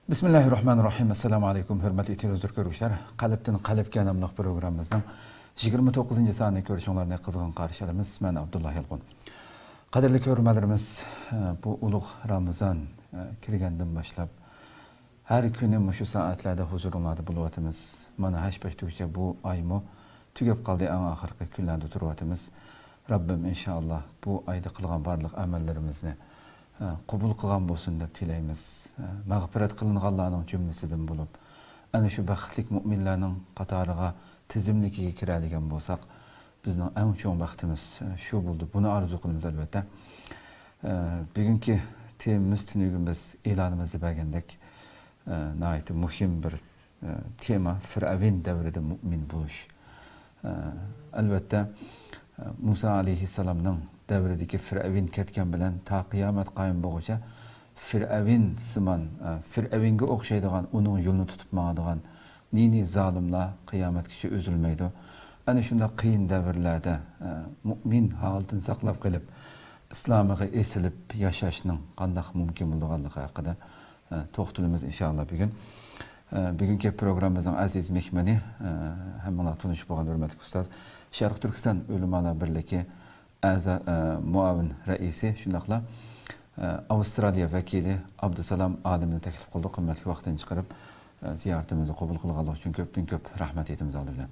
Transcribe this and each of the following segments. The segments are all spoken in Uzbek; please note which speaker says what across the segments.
Speaker 1: Bismillahirrahmanirrahim. Assalamu alaykum, hurmatli televizor ko'ruvchilar. Qalbdan qalbga nomli programmamizning 29-sonini ko'rishinglarni qizg'in qarshi olamiz. Men Abdullah Yalqun. Qadrli ko'ruvchilarimiz, bu ulug' Ramazon kirgandan boshlab har kuni shu soatlarda huzuringlarda bo'layotimiz. Mana hashpashtugacha bu oymo tugab qoldi, eng oxirgi kunlarda turyapmiz. Rabbim inshaalloh bu oyda qilgan barliq amallarimizni qabul qilgan bo'lsin deb tilaymiz. Mag'firat qilinganlarning jumlasidan bo'lib, ana shu baxtli mu'minlarning qatoriga tizimligiga kiradigan bo'lsak, bizning eng cho'ng baxtimiz shu bo'ldi. Buni orzu qilamiz albatta. Bugungi temamiz tunugimiz e'lonimizda bergandek, nihoyat muhim bir tema Fir'avn davrida mu'min bo'lish. Albatta Musa alayhissalomning davridagi Fir'avn ketgan bilan ta qiyomat qoyim bo'lguncha Fir'avn simon, Fir'avnga o'xshaydigan, uning yo'lini tutib mangadigan nini zolimlar qiyomatgacha uzilmaydi. Ana shunday qiyin davrlarda mu'min holatini saqlab qilib, islomiga esilib yashashning qanday mumkin bo'lganligi haqida to'xtalamiz inshaalloh bugun. Bugungi programmamizning aziz mehmoni hammalar tanishib bo'lgan hurmatli ustoz Sharq Turkiston Ulamolar birligi muavin raisi, shundaqla Avstraliya vakili Abdusalom Olimni taklif qildi. Qimmatli vaqtini chiqarib ziyoratimizni qabul qilganlik uchun ko'pdan ko'p rahmat aytamiz oldindan.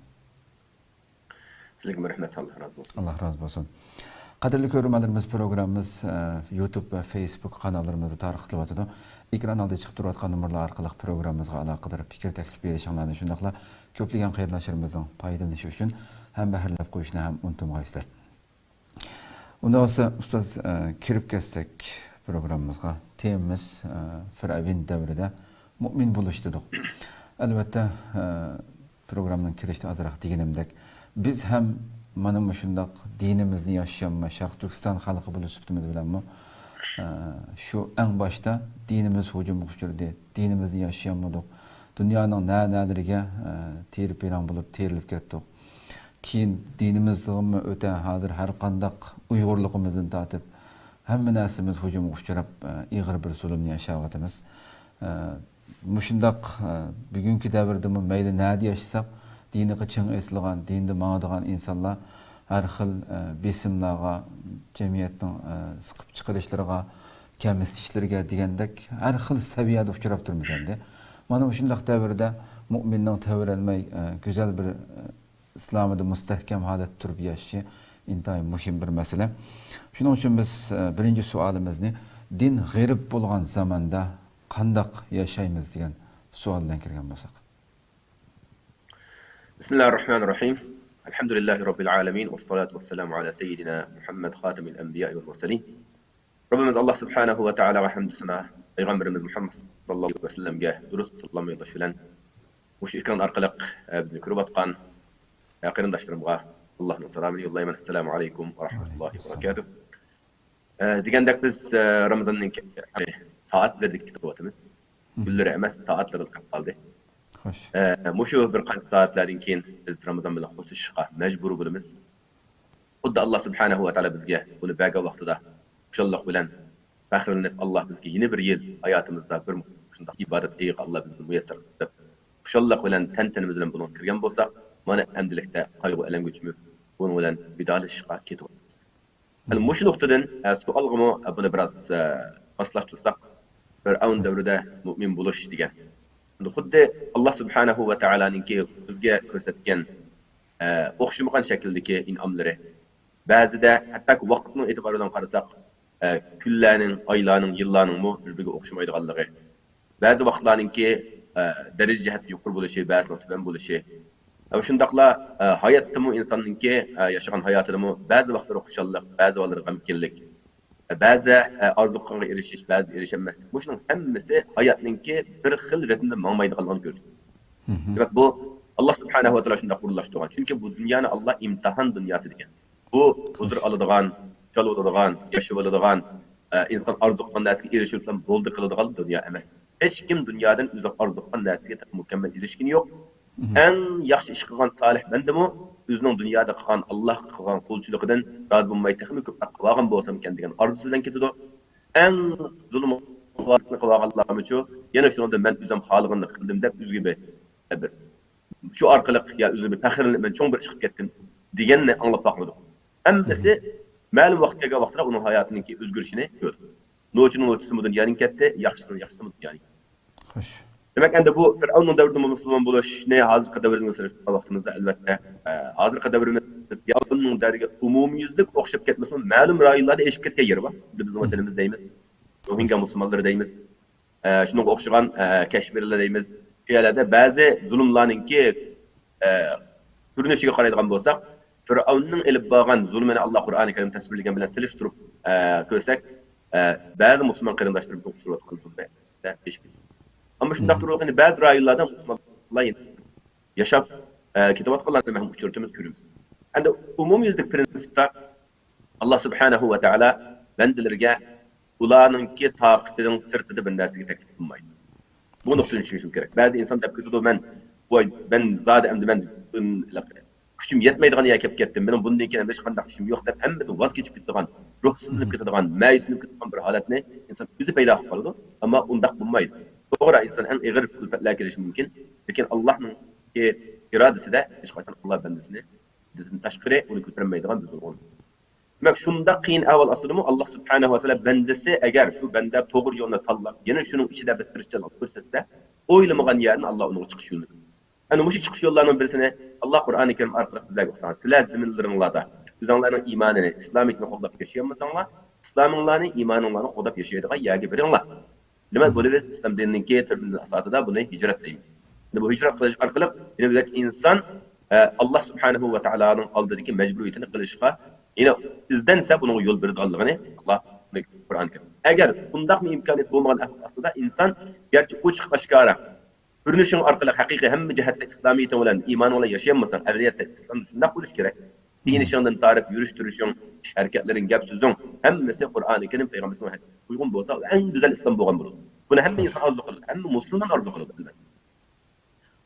Speaker 2: Sizlarga rahmat, Alloh razı olsun.
Speaker 1: Alloh razı olsun. Qadrli ko'ruvchilarimiz, programmamiz YouTube va Facebook kanallarımızda tarqatilyapti. Ekran oldida chiqib turayotgan nomerlar orqali programmamizga aloqador fikr taklif berishingizni, shundaqla ko'plagan qarindoshlarimizni foydalanishi uchun ham bahrlab qo'yishni ham unutmaysizlar. Unda olsa ustoz kirib ketsak programmamizga, temamiz Fir'avn davrida mu'min bo'lish dedik. Albatta programning kirishida ozroq deganimdek, biz ham mana shundoq dinimizni yashayapmiz, Sharq Turkiston xalqi bo'lib sutimiz bilanmi shu eng boshda dinimiz hujumga uchradi, dinimizni yashayapmiz. Dunyoning nalariga terib-perang bo'lib terilib ketdik. Keyin dinimizning o'ta hozir har qanday Uyg'urligimizdan tortib hamma narsamiz hujumga uchrab ig'ir bir zulmni yashayapmiz. Mushundoq bugungi davrda mayli nada yashasak, diniga ching eslagan, dinda mangadigan insonlar har xil besimlarga, jamiyatning siqib chiqarishlariga, kamsitishlarga degandek har xil saviyada uchrab turmiz endi. Mana shundoq davrda mu'minning tavranmay go'zal bir islomda mustahkam holatda turib yashashi intayin muhim bir masala. Shuning uchun biz birinchi savolimizni din g'arib bo'lgan zamonda qanday yashaymiz degan savol bilan kirgan bo'lsak.
Speaker 2: Bismillahirrahmanirrahim. Elhamdülillahi Rabbil alemin. Vessalatu vesselamu ala seyyidina Muhammed Hatemil Enbiya ve Mursalin. Rabbimiz Allah Subhanahu ve Teala'ga hamdü sana, Peygamberimiz Muhammed sallallahu aleyhi ve sellem'ge dürüst sallallahu aleyhi ve sellem şu ekran arkalık bizni körüp atkan qarindaşlarımga Allah'ın selamını yollayman. Esselamu aleyküm ve rahmetullahi ve berekatuhu. Degandek biz Ramazan'ın saat verdik kitapatımız. Günleri emas saatleri kaldı. Muşu bir qancha saatlardan keyin biz Ramazon bilan xushishga majbur bo'lamiz. Xuddi Alloh subhanahu va taolo bizga buni bergan vaqtida xushallik bilan faxrlanib, Alloh bizga yeni bir yil hayotimizda bir shunday ibodat qilib Alloh bizni muyassar qilib, xushallik bilan tantanimiz bilan buni kirgan bo'lsak, mana endilikda qayg'u alam göçmüp bunun bilan vidolashishga ketyapmiz. Mushu nuqtadan savolga buni biroz maslashtirsak, Fir'avn davrida mu'min bo'lish degan xuddi Allah subhanahu va taoloninki bizga ko'rsatgan o'xshamagan shakldagi in'omlari. Ba'zida hatto vaqtning e'tiboridan qarasak, kunlarning, oylarning, yillarning bir-biriga o'xshamaydiganligi. Ba'zi vaqtlarningki daraja jihatda yuqori bo'lishi, ba'zida tuban bo'lishi. Shundaqla hayotdami insonninki yashagan hayotidami ba'zi vaqtlar xushallik, ba'zi vaqtlar g'amkinlik. Ba'zi orzuqqa erishish, ba'zi erishilmaslik. Bu shuning hammasi hayotninki bir xil ritmda mangmaydiganligini ko'rsatadi. Demak bu Alloh subhanahu va taolo shunday qurilashtirgan. Chunki bu dunyoni Alloh imtihon dunyosi degan. Bu huzur oladigan, chol oladigan, yashab oladigan, inson orzuqqa narsaga erishib ham bo'ldi qiladigan dunyo emas. Hech kim dunyodan o'zi orzuqqa narsaga mukammal erishgani yo'q. Eng yaxshi ish qilgan solih bandami o'zining dunyoda qilgan Alloh qilgan qulchiligidan rozi bo'lmay texmi ko'proq qilgan bo'lsam ekan degan orzusi bilan ketadi. Eng zulm varlıkını kılaganlarımı şu, yine şunu da ben üzüm halıgını kıldım dep üzgü bir şu arkalık ya üzüm bir pəxirli ben çoğun bir çıkıp gittim diyenle anlap bakmadım. Hemmesi məlum vaxtga vaxtıra onun hayatındaki özgürüşünü gördü. Noçunun noçusu mudun yarın ketti, yaxşısının yaxşısı mudun yani.
Speaker 1: Hoş.
Speaker 2: Demek endi bu Firavun'un devrinde Müslüman buluş ne hazırki devrinde sırasında vaxtımızda elbette hazırki devrimiz ya onun dergi umumiyüzlük okşap ketmesin məlum rayonlarda eşip ketken yeri var. Bizim vatanımız deyimiz. Rohingya Müslümanları deyimiz. Şunun okşagan Keşmirler deyimiz. Şuyalerde bazı zulümlarınki türünüşüge qaraydigan bolsak, Firavun'un elip bağan zulmini Allah Kur'an-ı Kerim tasvirlegen bilen seliştirip körsek, bazı Müslüman qarindaşlarımız okşagan zulmü eşip. Ama şundaq dururken bazı rayonlarda Müslümanlar yaşap kitabat qılanda məhm uçurtumuz körümüz. Endi umumiyüzlük prinsipte Allah Subhanahu ve Teala bendilerge ulanınki taqitinin sırtıda bir narsiga teklif qilmaydi. Bu nuqtani tushunishimiz kerak. Ba'zi inson deb ketadi, ben zade endi ben kuchim yetmaydigan yerga kelib ketdim. Mening bundan keyin hech qanday ishim yo'q deb hammadan voz kechib ketadigan, ruhsizlanib ketadigan, ma'yuslanib ketadigan bir holatni inson o'zi paydo qilib qoladi. Ammo undaq bo'lmaydi. To'g'ri, inson eng ig'ir kulfatlarga kelishi mumkin, lekin Allohning irodasida hech qachon Alloh bandasini bizdan tashqari uni ko'tarmaydigan bir bo'lgan. Demek şunda qiyin avval asılımı Allah Subhanahu ve Teala bendesi eğer şu bende doğru yoluna tanlap, yine şunun içinde bir tirişçilik gösterse, oylamagan yerini Allah onun çıkış yolunu. Yani bu çıkış yollarının birisine Allah Kur'an-ı Kerim arkalık bizler gösteren. Sizler ziminlerinlerde, bizanların imanını, İslamiyetini kodap yaşayanmasanlar, İslam'ınlarını, imanınlarını kodap yaşayacağına yagi birinler. Demek böyle biz İslam dininin getirdiğinin asatı da bunu hicret deyimiz. Bu hicret kılıç arkalık, yine bir insan Allah Subhanahu ve Teala'nın aldığındaki mecburiyetini kılışka yine izdense bunun yol berdiğini Allah Kur'an-ı Kerim. Eğer bundak mı imkaniyet bulmadan aslında insan gerçi uçuk aşkara görünüşün arkalık hakiki hem cihette İslamiyet'e olan iman olan yaşayanmasan evliyette İslam'da şundak buluş gerek. Dinişinden tarif, yürüyüştürüşün, hareketlerin, gap sözün hemmesi Kur'an-ı Kerim Peygamber'in uygun bolsa en güzel İslam boğan bulur. Bunu hem insan arzu kılır, hem Müslüman arzu kılır.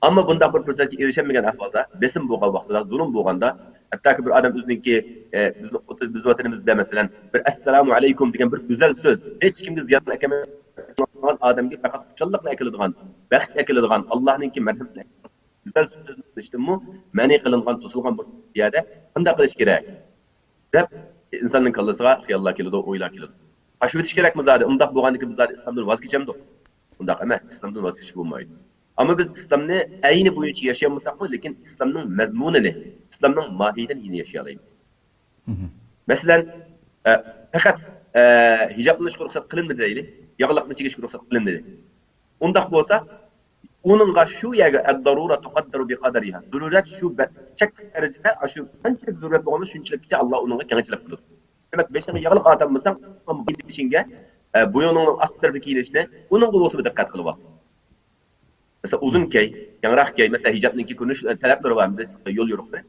Speaker 2: Ama bunda bir fırsatga erişemeyen ahvalda, besim boğan vaxtida, zulüm boğanda, hatta ki bir adam özününki biz vatanımızda mesela bir esselamu aleyküm degan bir güzel söz, hiç kimde ziyan ekemez adamga faqat xushalliqla ekiladigan, baxt ekiladigan, Allah'ınki merhametli güzel söz işte mu, mani qilingan, tusilgan bir ziyada qanday qilish kerak deb insonning kallasiga xiyollar keladi, o'ylar keladi. Shu etish kerakmi zodi? Undaq bo'lgandiki biz zodi islomdan voz kechamiz. Undaq emas, islomdan voz kechib bo'lmaydi. Ama biz İslam'ını ayni boyunca yaşayamasak mı? Lekin İslam'ın mezmununu, İslam'ın mahiyetini yine yaşayalayız. Mesela fakat hicaplanışga ruxsat qilinmadi deyli, yağlaqni chekishga ruxsat qilinmadi. Undaq bo'lsa, onunğa shu yerga ad-darura tuqaddaru bi qadariha. Zarurat shu chek darajada shu qanchalik zarurat bo'lganda shunchalikcha Alloh uningga kengchilik qiladi. Demak, beshingga yağlaq atanmasang, bu ishingga bo'yinning asti tarafga kiyilishni uningga bo'lsa diqqat qilib ol. Mesela uzun key, yangraq key, mesela hicapniki ko'rinish talablar var mı? Yol yo'qdir.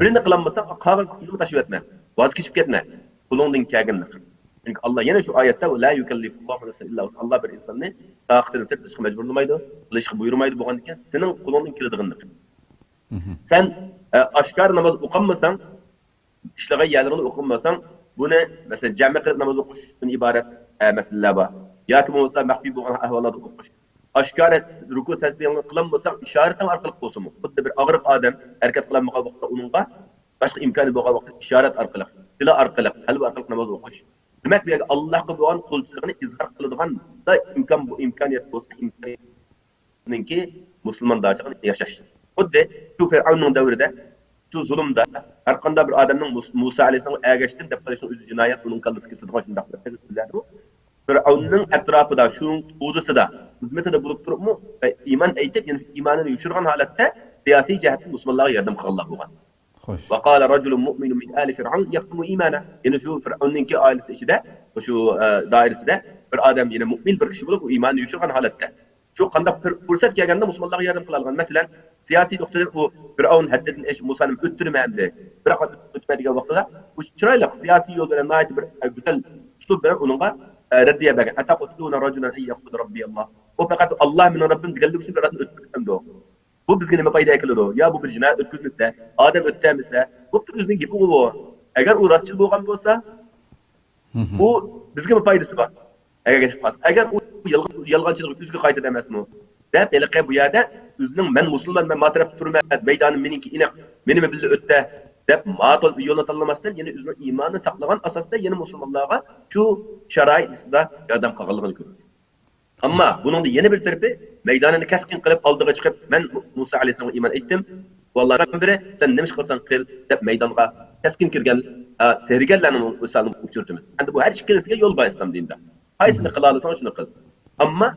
Speaker 2: Birini qilmasang, qolgan qismini tashib etma. Voz kechib ketma. Qo'lingdan kelganini qil. Çünkü Allah yana şu ayette la yukellifullahu nefsen illa vus'aha. Allah bir insonni taqatini sirb qilishga majburlamaydi, qilishga buyurmaydi bo'lgandan keyin sening qo'lingdan keladiganini qil. Sen oshkor namoz o'qimasang, ishlagan yerlarini o'qimasang, buni mesela jami qilib namoz o'qishdan iborat masalalar bor. Yoki bo'lmasa maxfiy bo'lgan ahvollarda o'qish. Aşkaret, ruku tesbihini kılanmasan işaretten arkalık olsun mu? Xuddi bir ağırıp adam hareket kılanmağa vaxtda onunğa başka imkanı boğa vaxtda işaret arkalık, dili arkalık, qalbi arkalık namaz o'qish. Demek ki Allah'a bo'lgan qulchiligini izhor qiladigan da bu imkoniyat bo'lsa, imkoniyatninki musulmonlarcha yashash. Xuddi shu Fir'avnning davrida, shu zulmda har qanday bir odamning Musa alayhisalom agashdim deb qilishning o'zi jinoyat, uning kallasiga sig'gan shunday qiladi. Fir'avnning atrofida, shu o'zisida hizmetide bulup durup mu iman aytib, yani imanını yuşurgan halatta siyasi cihetten Müslümanlara yardım kılAllah buğan. Ve qala raculun mu'minun min ali fir'aun yaktumu imana. Yani şu Fir'aun'ninki ailesi içinde, şu dairesi de bir adam yine mu'min bir kişi bulup imanını yuşurgan halatta. Şu qanday fırsat kelganda Müslümanlara yardım kılalgan. Mesela siyasi noktada bu Fir'aun haddedin eş Musa'nın öttürmemdi. Bırak öttürmediği vaxtada bu çırayla siyasi yol bilen nayet bir güzel üslup bilen onunla reddiye bakın. Ataqutuna raculan en yaqud rabbi Allah. O fakat Allah min Rabbim digellik için bir adını ötküzmemdi o. Bu bizge nime fayda ekildi o. Ya bu bir cinayet ötküzmese, Adem öttemese, bu özünün gibi o. Eğer o rastçıl boğan olsa, o bizge mi faydası var? Eğer geçip kalsa. Eğer o yolg'onchilik o'ziga qaytadi emasmi deb eliqi bu yerda o'zining men musulmon men ma tarafda turman maydonim meniki iniq menimi billa o'tda deb ma'tol yo'lni tanlamasdan yana o'zining iymonini saqlagan asosda yana musulmonlarga shu sharoit ustida yordam qilganligini ko'ramiz. Ammo buning yana bir tarafi maydonini kaskin qilib oldiga chiqib men Musa alayhisolamga iymon etdim. Vallahi biri sen nima ish qilsan qil deb maydonga kaskin kirgan sergarlarning o'salini uchirtimiz. Endi bu har ikkisiga yo'l bor islom dinida. Qaysini qila olsang shuni qil. Ammo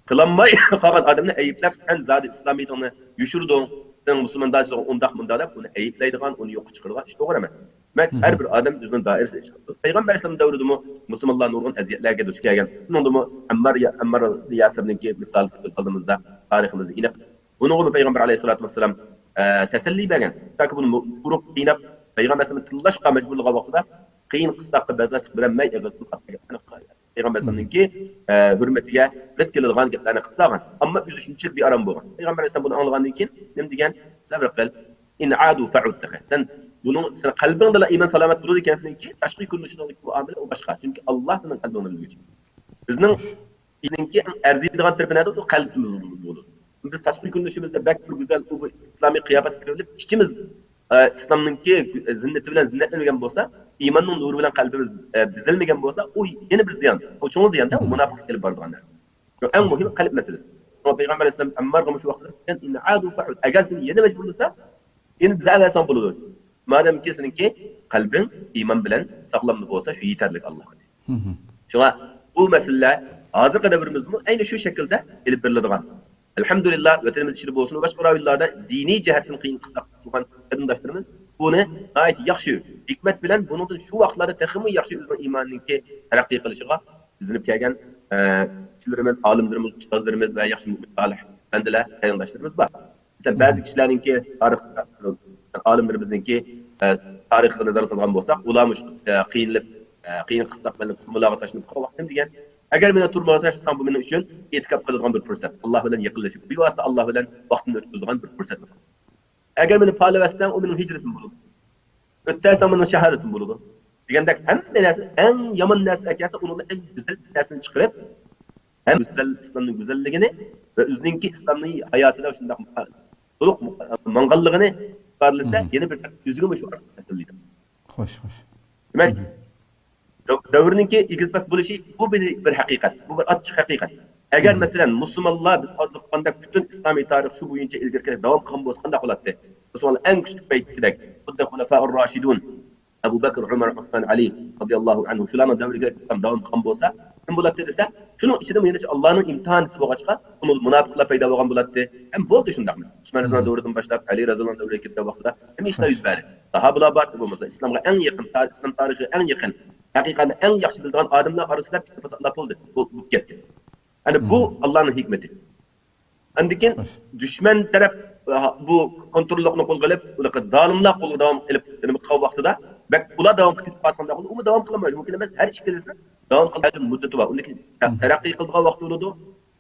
Speaker 2: qilolmay qolgan odamni ayblab sen zodi islomiyatingni yushirding, sen musulmonlarchilik undaq bunda deb uni ayblaydigan, uni yo'q chiqaradigan ish to'g'ri emas. Demak, har bir odam o'zining doirasida ish qiladi. Payg'ambar alayhisalom davridimi musulmonlar nurg'un aziyatlarga duch kelgan. Bundimi Ammar Yasirningki misol oldimizda tariximizda iliq. Buni Payg'ambar alayhisolatu vassalam tasalli bergan. Taki buni urib qiynab Payg'ambar alayhisalom tillashga majbur bo'lgan vaqtida qiyin qisqaqqa badlashib bermay Payg'ambar alayhisolamningki hurmatiga zid keladigan gaplarni qilib salgan. Ammo o'zi shunchalik bearam bo'lgan. Payg'ambar alayhisalom buni anglagandan keyin nima degan? Sabr qil. In adu fa'ud. Sen bunun sen qalbingda iymon salomat bo'ladi ekansinki, tashqi ko'rinishidagi muomala u boshqa. Chunki Alloh sening qalbingni biluvchi. Bizning dinki arziydigan tarafida u qalbimiz bo'ladi. Biz tashqi ko'rinishimizda bak bir go'zal u islomiy qiyobat kirilib, ichimiz islomningki zinnati bilan zinnatlanmagan bo'lsa, iymonning nuri bilan qalbimiz bizilmagan bo'lsa, u yana bir ziyon. O cho'ng ziyonda munofiq kelib boradigan narsa. Eng muhim qalb masalasi. Payg'ambar alayhisalom Ammarga shu vaqtda in adu fa'ud. Agar sen yana majbur bo'lsa, endi zavalsan bo'ladi. Mademki seninki qalbing iymon bilan saqlanib bo'lsa, shu yetarli Allohga. Shunga bu masala hozirgi davrimizda ayni shu shaklda elib beriladigan. Alhamdulillah vatanimiz ichida bo'lsin, boshqa ravillarda diniy jihatdan qiyin qisqa qilgan qarindoshlarimiz buni g'oyat yaxshi hikmat bilan buningdan shu vaqtlarda texmi yaxshi o'zini iymonninki taraqqiy qilishiga izinib kelgan kishilarimiz, olimlarimiz, ustozlarimiz va yaxshi mu'min bandalar qarindoshlarimiz bor. Mesela ba'zi kishilarningki tarix olimlarimizningki tarixga nazar solgan bo'lsak, ular qiynalib, qiyin qisqa bilan turmalarga tashlanib qolgan vaqtim degan agar meni turmaga tashlasam bu mening uchun e'tikob qiladigan bir fursat. Alloh bilan yaqinlashib, bevosita Alloh bilan vaqtimni o'tkazadigan bir fursat. Agar meni palavatsam, u mening hijratim bo'ladi. O'ttasam mening shahodatim bo'ladi. Degandek hamma narsa eng yomon narsa ekansa, uning eng go'zal narsani chiqarib, ham go'zal islomning go'zalligini va o'zining islomning hayotida shunday to'liq manganligini ifodalasa, yana bir o'ziga shu ta'sirlaydi. Xo'sh. Demak, davrninki igizbas bo'lishi bu bir haqiqat, bu bir ochiq haqiqat. Agar masalan musulmonlar biz hozir qanday butun islomiy tarix shu bo'yicha ilgari kelib davom qilgan bo'lsa qanday bo'ladi? Musulmonlar eng kuchli paytidek, xuddi xulafaur roshidun Abu Bakr, Umar, Usman, Ali radhiyallohu anhu shularning davriga davom qilgan bo'lsa, nima bo'ladi desa, shuning ichida yana Allohning imtihonisi bo'lg'achqa, uni munofiqlar paydo bo'lgan bo'ladi. Ham bo'ldi shundaqmi? Usman roziyallohu davridan boshlab Ali roziyallohu davriga kelgan vaqtda nima ishlar yuz berdi? Sahobalar bor bo'lmasa, islomga eng yaqin, islom tarixiga eng yaqin haqiqatni eng yaxshi biladigan odamlar orasida bitta fasallar bo'ldi. Bu ketdi. Ana bu Allohning hikmati. Andikin dushman taraf bu kontrollikni qo'lga olib, ular zolimlar qo'lga davom qilib, nima qilgan vaqtida, bak ular davom qilib qolganda, u davom qilmaydi. Mumkin emas, har ikkalasini davom qiladigan muddati bor. Undan taraqqiy qiladigan vaqt bo'ladi,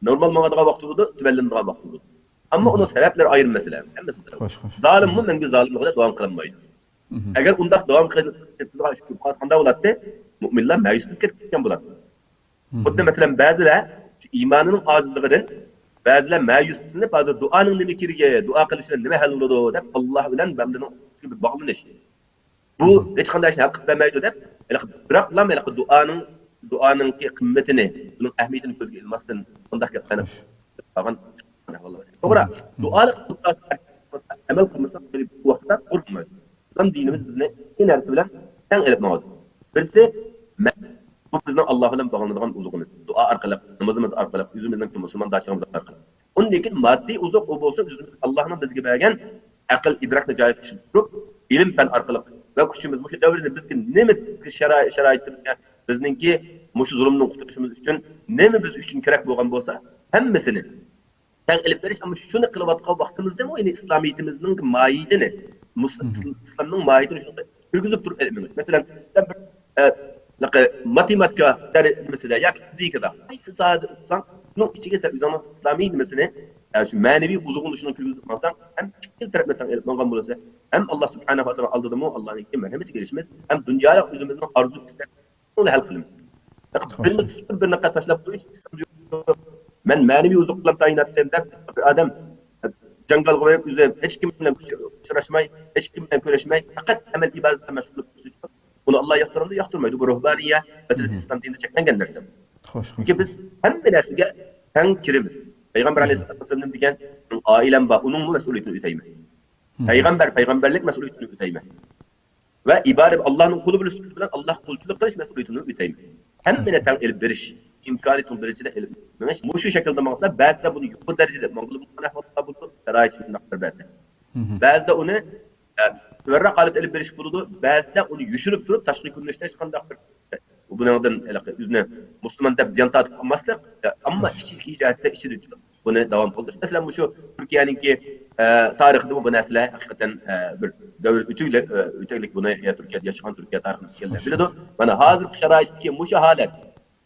Speaker 2: normal ma'noda vaqt bo'ladi, tuvallanadigan vaqt bo'ladi. Ammo uning sabablari ayrim masala. Hammasi. Zolimmi menga zolimlikda davom qilmaydi. Agar undaq davom qiladigan ish qilganda bo'ladi, mu'minlar ma'yuslik ketgan bo'ladi. Xuddi masalan ba'zilar iymonining ojizligidan ba'zilar ma'yuslanib, hozir duoning nima kiriga, duo qilishdan nima hal bo'ladi deb Alloh bilan bandaning bir bog'lanish. Bu hech qanday haq bermaydi deb, biroq ular duoning qimmatini, uning ahamiyatini ko'zga ilmasdan undaq gaplarni qilgan. To'g'ri, duolik amal qilmasa bu vaqtda qo'rqmaydi. İslam dinimiz bizni ikki narsa bilan teng ilib bo'ladi. Birisi bu bizning Alloh bilan bog'lanadigan uzuqimiz. Duo orqali, namozimiz orqali, o'zimizning musulmonlarligimiz orqali. Undan keyin moddiy uzuq u bo'lsa, o'zimiz Allohning bizga bergan aql, idrokni joyiga tushirib, ilm fan orqali va kuchimiz shu davrda bizga nima sharoitda bizningki mush zulmdan qutulishimiz uchun nima biz uchun kerak bo'lgan bo'lsa, hammasini teng ilib berish, ammo shuni qilayotgan vaqtimizda mu yine islomiyatimizning mohiyatini, islomning mohiyatini shunday kirgizib turib ilmimiz. Masalan, sen bir matematika dersida yoki fizikada qaysi sohada o'qisang, uning ichiga sen o'zingning islomiy nimasini, shu ma'naviy uzug'ini shuni kirgizib olsang, ham ikki tarafdan ilib olgan bo'lsa, ham Alloh subhanahu va taolo oldida Allohning marhamatiga erishimiz, ham dunyoda o'zimizning orzu istaklarini hal qilamiz. Birini tashlab qo'yish Ben manevi uzaklıkla tayin ettim de bir adam jangalga verip yüze hiç kim bilen uçraşmay, hiç kim bilen köreşmay, fakat amel ibadetle meşgul olsun. Bunu Allah yaktırımda yaktırmaydı. Bu ruhbaniye meselesi İslam dininde çekilgen narsa.
Speaker 1: Hoş.
Speaker 2: Çünkü biz hem nersiga ten kirimiz. Peygamber Aleyhisselam degan ailem var, onun mesuliyetini öteyme. Peygamberlik mesuliyetini öteyme. Ve ibadet Allah'ın kulu bilen Allah kulçuluk kılış mesuliyetini öteyme. Hem ten elip veriş, imkaniyetini derecede elip veriş. Bu şu şekilde mağazda, bazı da bunu yukarı derecede, Mangulun Muhtemelen bunu şerait için nakdir bazı. Bazı da onu verra kalıp elip veriş buludu, bazı da onu yüşürüp durup, taşkı kürünüşte çıkandaktır. Bunlardan üzerine Müslüman da ziyan tatıp almazlar ama işçilik icaatda işi de bunu devam kıldır. Mesela bu şu Türkiye'ninki tarihinde bu nesle hakikaten bir devlet ötelik bunu ya Türkiye'de yaşayan Türkiye tarihinde geldi. Biledi. Bana hazır şaraitki bu halet.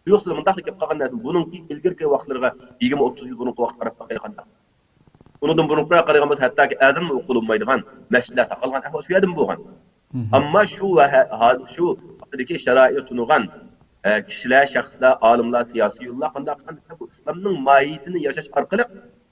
Speaker 2: Yoksa mındaqlık yapıp kalgan nersin. Bununki ilgirki vaqtlarga 20-30 yıl bunun vaqt qarab bakayqanda. Bunun burunqara qaragamız hatta ki azan oqulunmaydigan məscidlər taqalgan ahval şu yedim bolgan. Amma şu vaqtdaki şarait tunugan kişiler, şahslar, alimler, siyasi yollar qandaq bu İslamның mahiyetini yaşaş arqali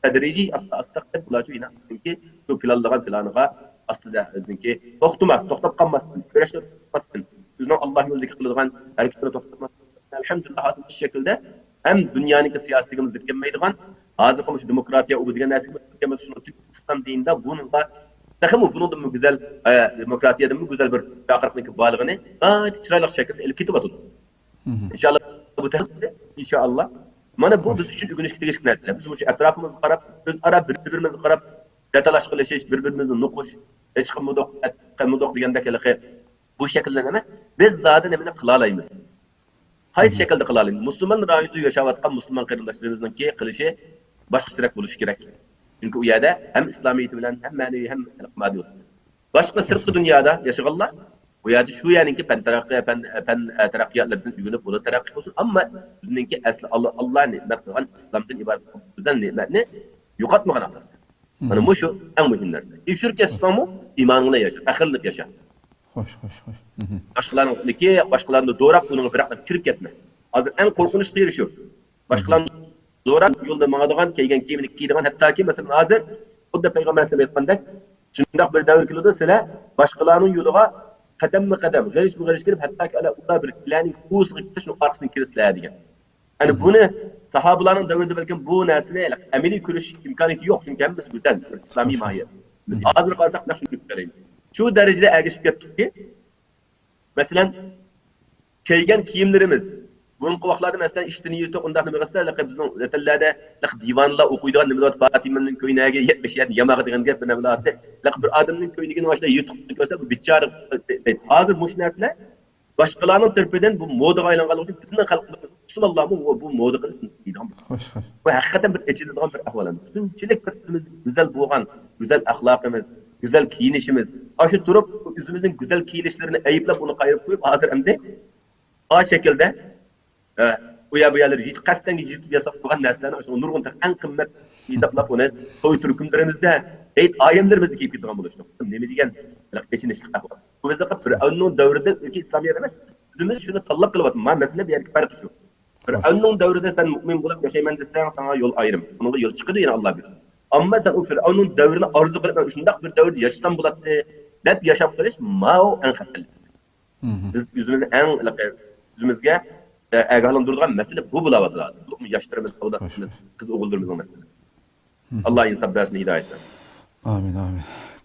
Speaker 2: tedrici asta bularçı ina çünkü şu planlagan planıga aslında özünki toxtap qalmasın, köreşler qalmasın. Bizning Allah yo'lidagi qiladigan hareketini to'xtatmasın. Elhamdülillah hazır bir şekilde hem dünyanın siyasetimiz dikemeydigan hazır olmuş demokratiya u degan narsa dikemedi şunu çünkü İslam dininde bununla taxım bunun da güzel demokratiyada mı güzel bir çaqırıqlık balığını gayet chiroyli şekilde elip ketib atdı. İnşallah bu tezse inşallah mana bu biz üçün ügünüşke tegishli narsalar. Biz şu etrafımızı qarab, özara bir-birimizni qarab, datalash qilishish, bir-birimizni nuqush, hech qimmoq degandek bu şekilde emas. Biz zaten nimani qila olamiz? Qaysi şekilde qila olamiz? Musulmon rayonida yashayotgan musulmon qarindoshlarimizningki qilishi boshqacharoq bo'lishi kerak. Çünkü u yerda hem İslamiyeti bilen hem manevi hem maddi. Başka sırtlı dünyada yaşayanlar bu yerda şu yaninki pen terakkiyatlardan ügünüp bunu terakki olsun ama bizninki asli Allah'ın nimet kılgan İslam'dan ibaret güzel nimetini yokatmagan asasında. Yani bu şu en mühim narsa. İşürk İslam'ı imanına yaşa, fakirlik yaşa.
Speaker 1: Hoş.
Speaker 2: Başkalarını doğrap bunu bırakıp kirip gitme. Hazır en korkunç kıyır şu. Başkalarını doğrap yolda mağadagan, keygen kiyimini giydigan hatta ki mesela hazır o da Peygamber Aleyhisselam etmendek şundak bir devir kiloda sile başkalarının yoluğa kadem mi kadem, gariş mi gariş girip hatta ki ala bir planning kuğusu gitmiş şunu arkasını kirisler diye. Yani bunu sahabaların devirde belki bu nesine emeli kürüş imkaniyeti yok çünkü hepimiz güzel, İslami mahiyet. Hazır kalsak da şunu yükleyelim. Şu derecede ergeçip yaptık ki mesela keygen kiyimlerimiz bunun kuvaklarda mesela iştini yürütük ondan ne mesela bizning detallerde divanla okuyduğun nimeler Fatime'nin köyüne 77 yamağı degan gap nimeler bir adamın köyündeki başta yırtık görse bu biçare hazır muş nesle başkalarının tarafından bu moda aylangan için bizning xalqimiz Allah'ım bu moda qilib bu hakikaten bir içinden bir ahval. Şunçilik bir güzel boğan, güzel ahlakımız, güzel kiyinişimiz. Aşı durup yüzümüzün güzel kiyinişlerini ayıplap onu kayırıp koyup hazır emdi. O şekilde bu yerleri hiç kasten gidip yasak koyan neslerini aşırı nurgun en kıymet hesaplap onu toy türkümlerimizde ayemlerimizi giyip gittiğen buluştuk. Ne mi diyen geçinişlik ahval. Bu bizde Firavun'un devrinde ülke İslamiyet demez. Yüzümüz şunu tallak kılıp atma. Mesela bir yerki farkı şu. Firavun'un devrinde sen mümin bulup yaşayman desen sana yol ayrım. Onun da yol çıkıyor yine Allah bilir. Ama sen o Firavun'un devrini arzu kılıp şundak bir devirde yaşasan bulattı. Dep yaşam kılış mao en hatırlı. Biz yüzümüzge ağalandırılan mesele bu bulavat lazım. Yaşlarımız, avlatlarımız, kız oğullarımızın mesele. Allah insan versin, hidayet versin.
Speaker 1: Amin.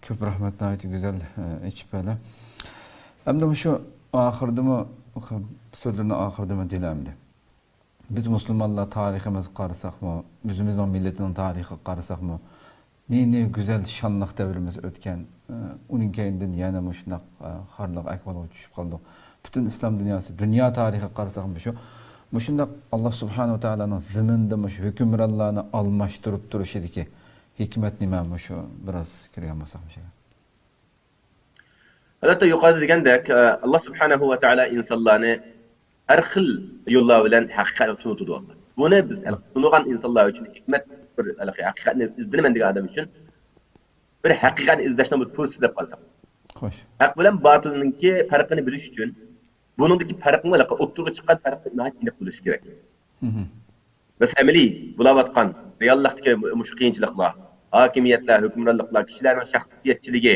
Speaker 1: Köp rahmet nayeti güzel içip hele. Hem de şu ahırdı mı, sözlerini ahırdı mı dilemdi. Biz Müslümanlar tarihimizi qarısak mı, bizimizin milletinin tarihi qarısak mı, ne güzel şanlıq devrimiz ötken, onun keyinden yana mı şundak harlıq akbalığa düşüp kaldık. Bütün İslam dünyası, dünya tarihi qarısak mı şu, şundak Allah Subhanahu wa Ta'ala'nın ziminde şu hükümranlarını almaştırıp duruşu ki, hikmet nime şu biraz kiriyamasak mı şey.
Speaker 2: Hatta yukarıda degandek Allah Subhanahu wa Ta'ala insanlarını her xil yollar bilen haqiqatni tunutudu Allah. Bunu biz tunugan insanlar için hikmet bir haqiqatni izdinemen degan adam için bir haqiqatni izlashdan bir fursat deb qalsak.
Speaker 1: Xo'sh.
Speaker 2: Haq bilan batılninki farqini bilish uchun buningdagi farqni o'ttirib chiqqan farqni aniq bilish kerak. Mesela ameliy bulayotgan reallikdagi mush qiyinchiliklar, hokimiyatlar, hukmronliklar, kishilarning shaxsiyatchiligi,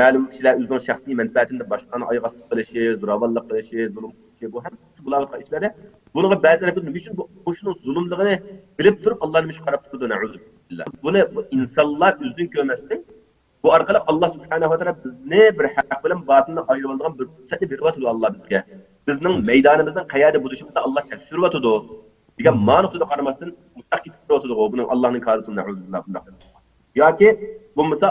Speaker 2: ma'lum kishilar o'zining shaxsiy manfaatini boshqani oyoq osti qilishi, zo'ravonlik qilishi, zulm qilishi, bu hammasi bulayotgan ishlarda bunga ba'zilar nima uchun bu shuning zulmligini bilib turib Allohni mish qarab turdi, na'uzubillah. Buni insonlar o'zining ko'rmasdan bu orqali Alloh subhanahu va taolo bizni bir haq bilan botilni ayirib oladigan bir fursatni beryapti Alloh bizga. Bizning maydonimizning qayerda bo'lishimizni Alloh tekshiryapti degan ma'noda qaramasdan mustaqil turyapti buning Allohning qarisidan na'uzubillah. Yoki bo'lmasa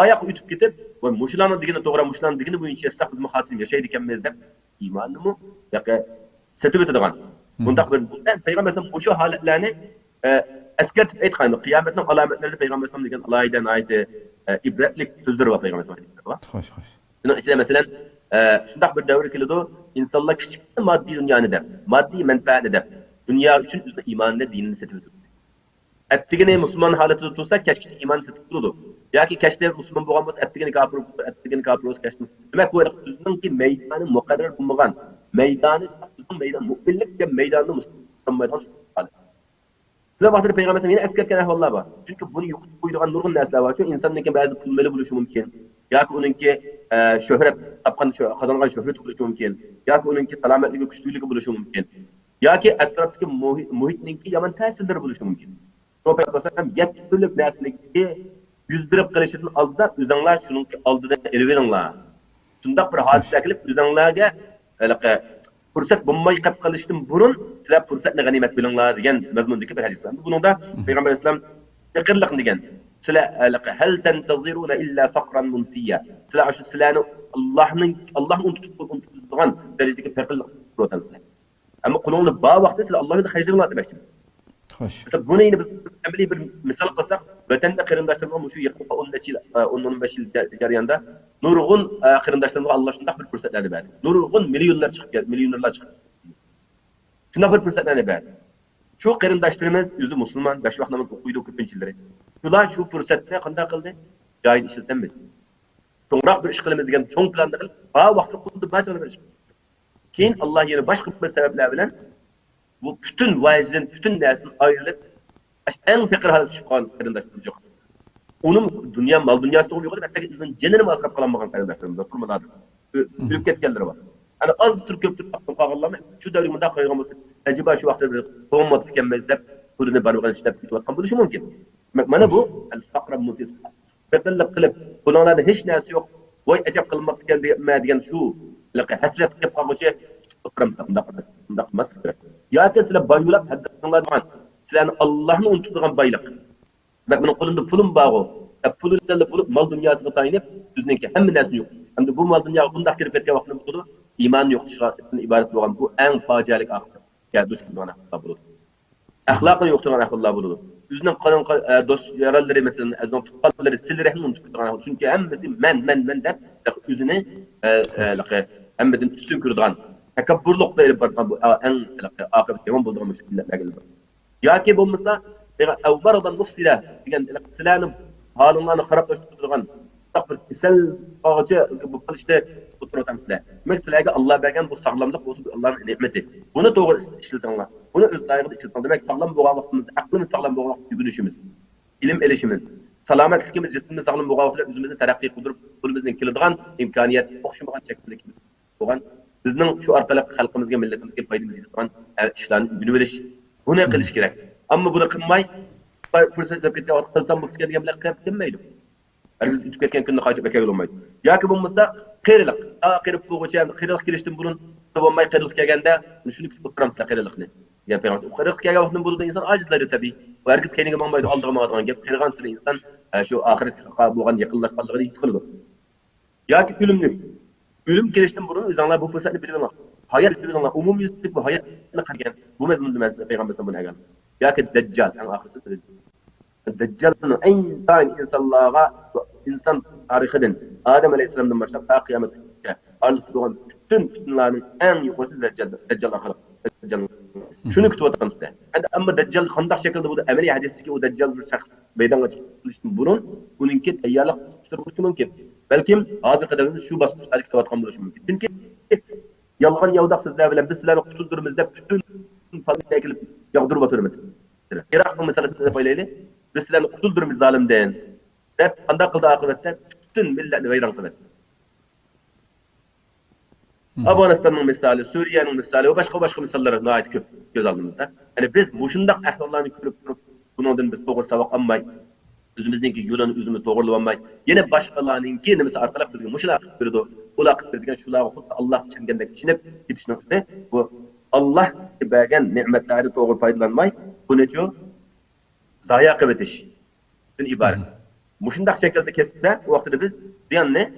Speaker 2: oyoq o'tib ketib, va mushlarning degani to'g'ri, mushlarning degani bo'yicha yasaq biz xotirjam yashaydi ekanmiz deb iymonni yoki setib o'tadigan. Bundaq bir payg'ambar alayhisalom o'sha holatlarni eskartib aytgan. Qiyomatning alomatlarida payg'ambar alayhisalom degan alaydan ayeti ibratlik so'zlar bor payg'ambar alayhisalom.
Speaker 1: Xo'sh, xo'sh.
Speaker 2: Buning ichida masalan shundaq bir davr keladi, insonlar kichik moddiy dunyoni deb, moddiy manfaatni deb, dunyo uchun o'zining iymonini, dinini setib o'tadi. Attigini musulmon holatida tursa, kechki iymon setib turadi. Yoki kechda musulmon bo'lgan bo'lsa, attigini kafir bo'lsa, kechda. Demak, bu o'zininki maydoni muqarrar bo'lmagan, maydoni o'zining maydoni mu'minlik degan maydonni musulmon maydoni shu holat. Bular vaqtida payg'ambar yana eskartgan ahvollar bor. Chunki buni yo'qotib qo'yadigan nurg'un narsalar bor. Chunki insonning ba'zi pul mali bo'lishi mumkin. Yoki uningki shuhrat topgan qozongan shuhrat bo'lishi mumkin. Yoki uningki salomatligi, kuchliligi bo'lishi mumkin. Yoki atrofdagi muhitningki yomon ta'sirlari bo'lishi mumkin. Payg'ambar ham 7 turli narsalarga yuz berib qilishidan oldin o'zinglar shuning oldidan elveringlar. Shundaq bir hodisa kelib o'zinglarga fursat bo'lmay qolib qolishdan burun sizlar fursatni g'animat bilinglar degan mazmundagi bir hadis bor. Buningda payg'ambar alayhisalom taqirliq degan. Sizlar hal tantaziruna illa faqran munsiya. Sizlar shu sizlarni Allohni unutib turgan darajadagi faqirlik ko'rasizlar. Ammo qo'lingizda bor vaqtda sizlar Allohni xayzinglar demoqchi.
Speaker 1: Xo'sh.
Speaker 2: Mesela buni endi biz amaliy bir misol qilsak, vatanda qarindoshlarimiz shu yaqin 10-15 yil jarayonida nurg'un qarindoshlarimiz Alloh shunday bir fursatlarni berdi. Nurg'un millionlar chiqib, millionlarlar chiqib. Shunday bir fursatlarni berdi. Shu qarindoshlarimiz o'zi musulmon, 5 vaqt namoz o'qiydi ko'pinchilari. Ular shu fursatni qanday qildi? Joyini ishlatmadi. To'g'roq bir ish qilamiz degan cho'ng planni qilib, va vaqtni xuddi barchalar bir ish. Keyin Alloh yana boshqa bir sabablar bilan bu bütün vacizin, bütün nersini ayrılıp en fakir haline düşüp kalan qarindoshlarimiz yo'q. Onun dünya, mal dünyası da yo'q, hatta o'zining jinini masraf qilolmagan qarindoshlarimiz bor, turmalardir. O'lib ketganlar bor. Ana az tur ko'p tur qolganlarni shu davr munda qo'ygan bo'lsa, ajiba shu vaqtda bir qo'mmat ekanmiz deb pulini baribir ishlab ketayotgan bo'lishi mumkin. Mana bu al-faqr mutis. Faqirlik qilib, bularning hech narsa yo'q. Voy ajab qilmoq degan shu hasrat qilib qolg'uchi o'tiramiz bunday emas kerak. Yoki sizlar boyulab haddinglardan sizlarni Allohni unutadigan boylik. Bak mening qo'limda pulim bor. Pullarni bo'lib mol dunyosiga tayinib, o'ziningki hamma narsani yo'q. Endi bu mol dunyoga bunday kirib ketgan vaqtda bo'ladi, iymon yo'qotishdan iborat bo'lgan bu eng fojialik aql. Duch kelgan aqllar bo'ladi. Axloqni yo'qotgan aqllar bo'ladi. O'zining qonun do'st yarallari masalan, azon tuqqanlari sillarni unutib turgan. Chunki hammasi men deb o'zini hammadan ustun ko'radigan takabburlikda elib borgan bu eng oqibat yomon bo'lgan mushkullarga elib. Yoki bo'lmasa avmaradan nufsila degan sizlarni holinglarni xarablashtırib turgan bir kasal og'achi bu qilishda o'tirib Demak sizlarga Alloh bergan bu sog'lomlik bo'lsa bu Allohning ne'mati. Buni to'g'ri ishlatinglar. Buni o'z layiqida ishlatinglar. Demak sog'lom bo'lgan vaqtimizda aqlimiz sog'lom bo'lgan vaqtda yugunishimiz, ilm elishimiz, salomatligimiz, jismimiz sog'lom bo'lgan vaqtda o'zimizni taraqqiy qildirib, qo'limizdan keladigan imkoniyat o'xshamagan cheklik bo'lgan bizning shu orqali xalqimizga, millatimizga foydamiz yetadigan ishlarni o'rganib olish, buni qilish kerak. Ammo buni qilmay, fursatlar ketgan vaqt qilsam bu degan gaplar qilib kelmaydi. Hargiz o'tib ketgan kunni qaytib aka bo'lmaydi. Yoki bo'lmasa qiyrilik, qirib bo'g'icha, qiyrilik kelishdan burun bo'lmay qiyrilik kelganda shuni kutib o'tiramiz qiyrilikni. Gap payg'ambar. Qiyrilik kelgan vaqtdan burun inson ojizlaydi tabiiy. Va hargiz keyinga bo'lmaydi, oldiga boradigan gap. Qirgan sira inson shu oxiratga bo'lgan yaqinlashganligini his qiladi. Yoki o'limlik. Ölüm gelişten burun özanlar bu fırsatını bilmem. Hayat bilmem. Umumiyetlik bu hayatını qilgan. Bu mazmunda men payg'ambardan buni aytgan. Yoki Dajjal eng oxirisi. Dajjalning eng tayin insonlarga inson tarixidan Adem alayhisolamdan boshlab ta qiyomatgacha orliq bo'lgan bütün fitnalarning eng yuqorisi Dajjal orqali. Shuni kutib o'tiramiz. Endi ammo Dajjal qanday shaklda bu amaliy hadisdagi u Dajjal bir shaxs maydonga chiqishdan burun uningki tayyorlik bo'lishi mumkin. Balkim hozirgi davrda shu bosqichda ketayotgan bo'lishi mumkin. Chunki yolg'on yovdaq so'zlar bilan biz sizlarni qutuldiramiz deb bütün falan kelip yağdırıp atıyoruz mesela. Irak'ın meselesini söyleyelim. Biz sizlerle kurtuldurmuş zalimden. Hep anda kıldı akıbette bütün milletini veyran kıldı. Afganistan'ın misali, Suriye'nin misali ve başka misallara ait köp göz aldığımızda. Yani biz bu şundak ahvallarını görüp durup bundan biz doğru savak almay, özümüzdeki yolunu özümüz doğrulamayı, yine başkalarınınki nemesi arkalık bizge muşul akıp verdi. Ul akıp verdiğin şulağı hut Allah için gendek çinep gitişnekte bu Allah bergen nimetleri doğru faydalanmay, bu neco zayi akıbet iş. Bunun ibaret. Muşundak şekilde kesse o vakitte biz diyen ne?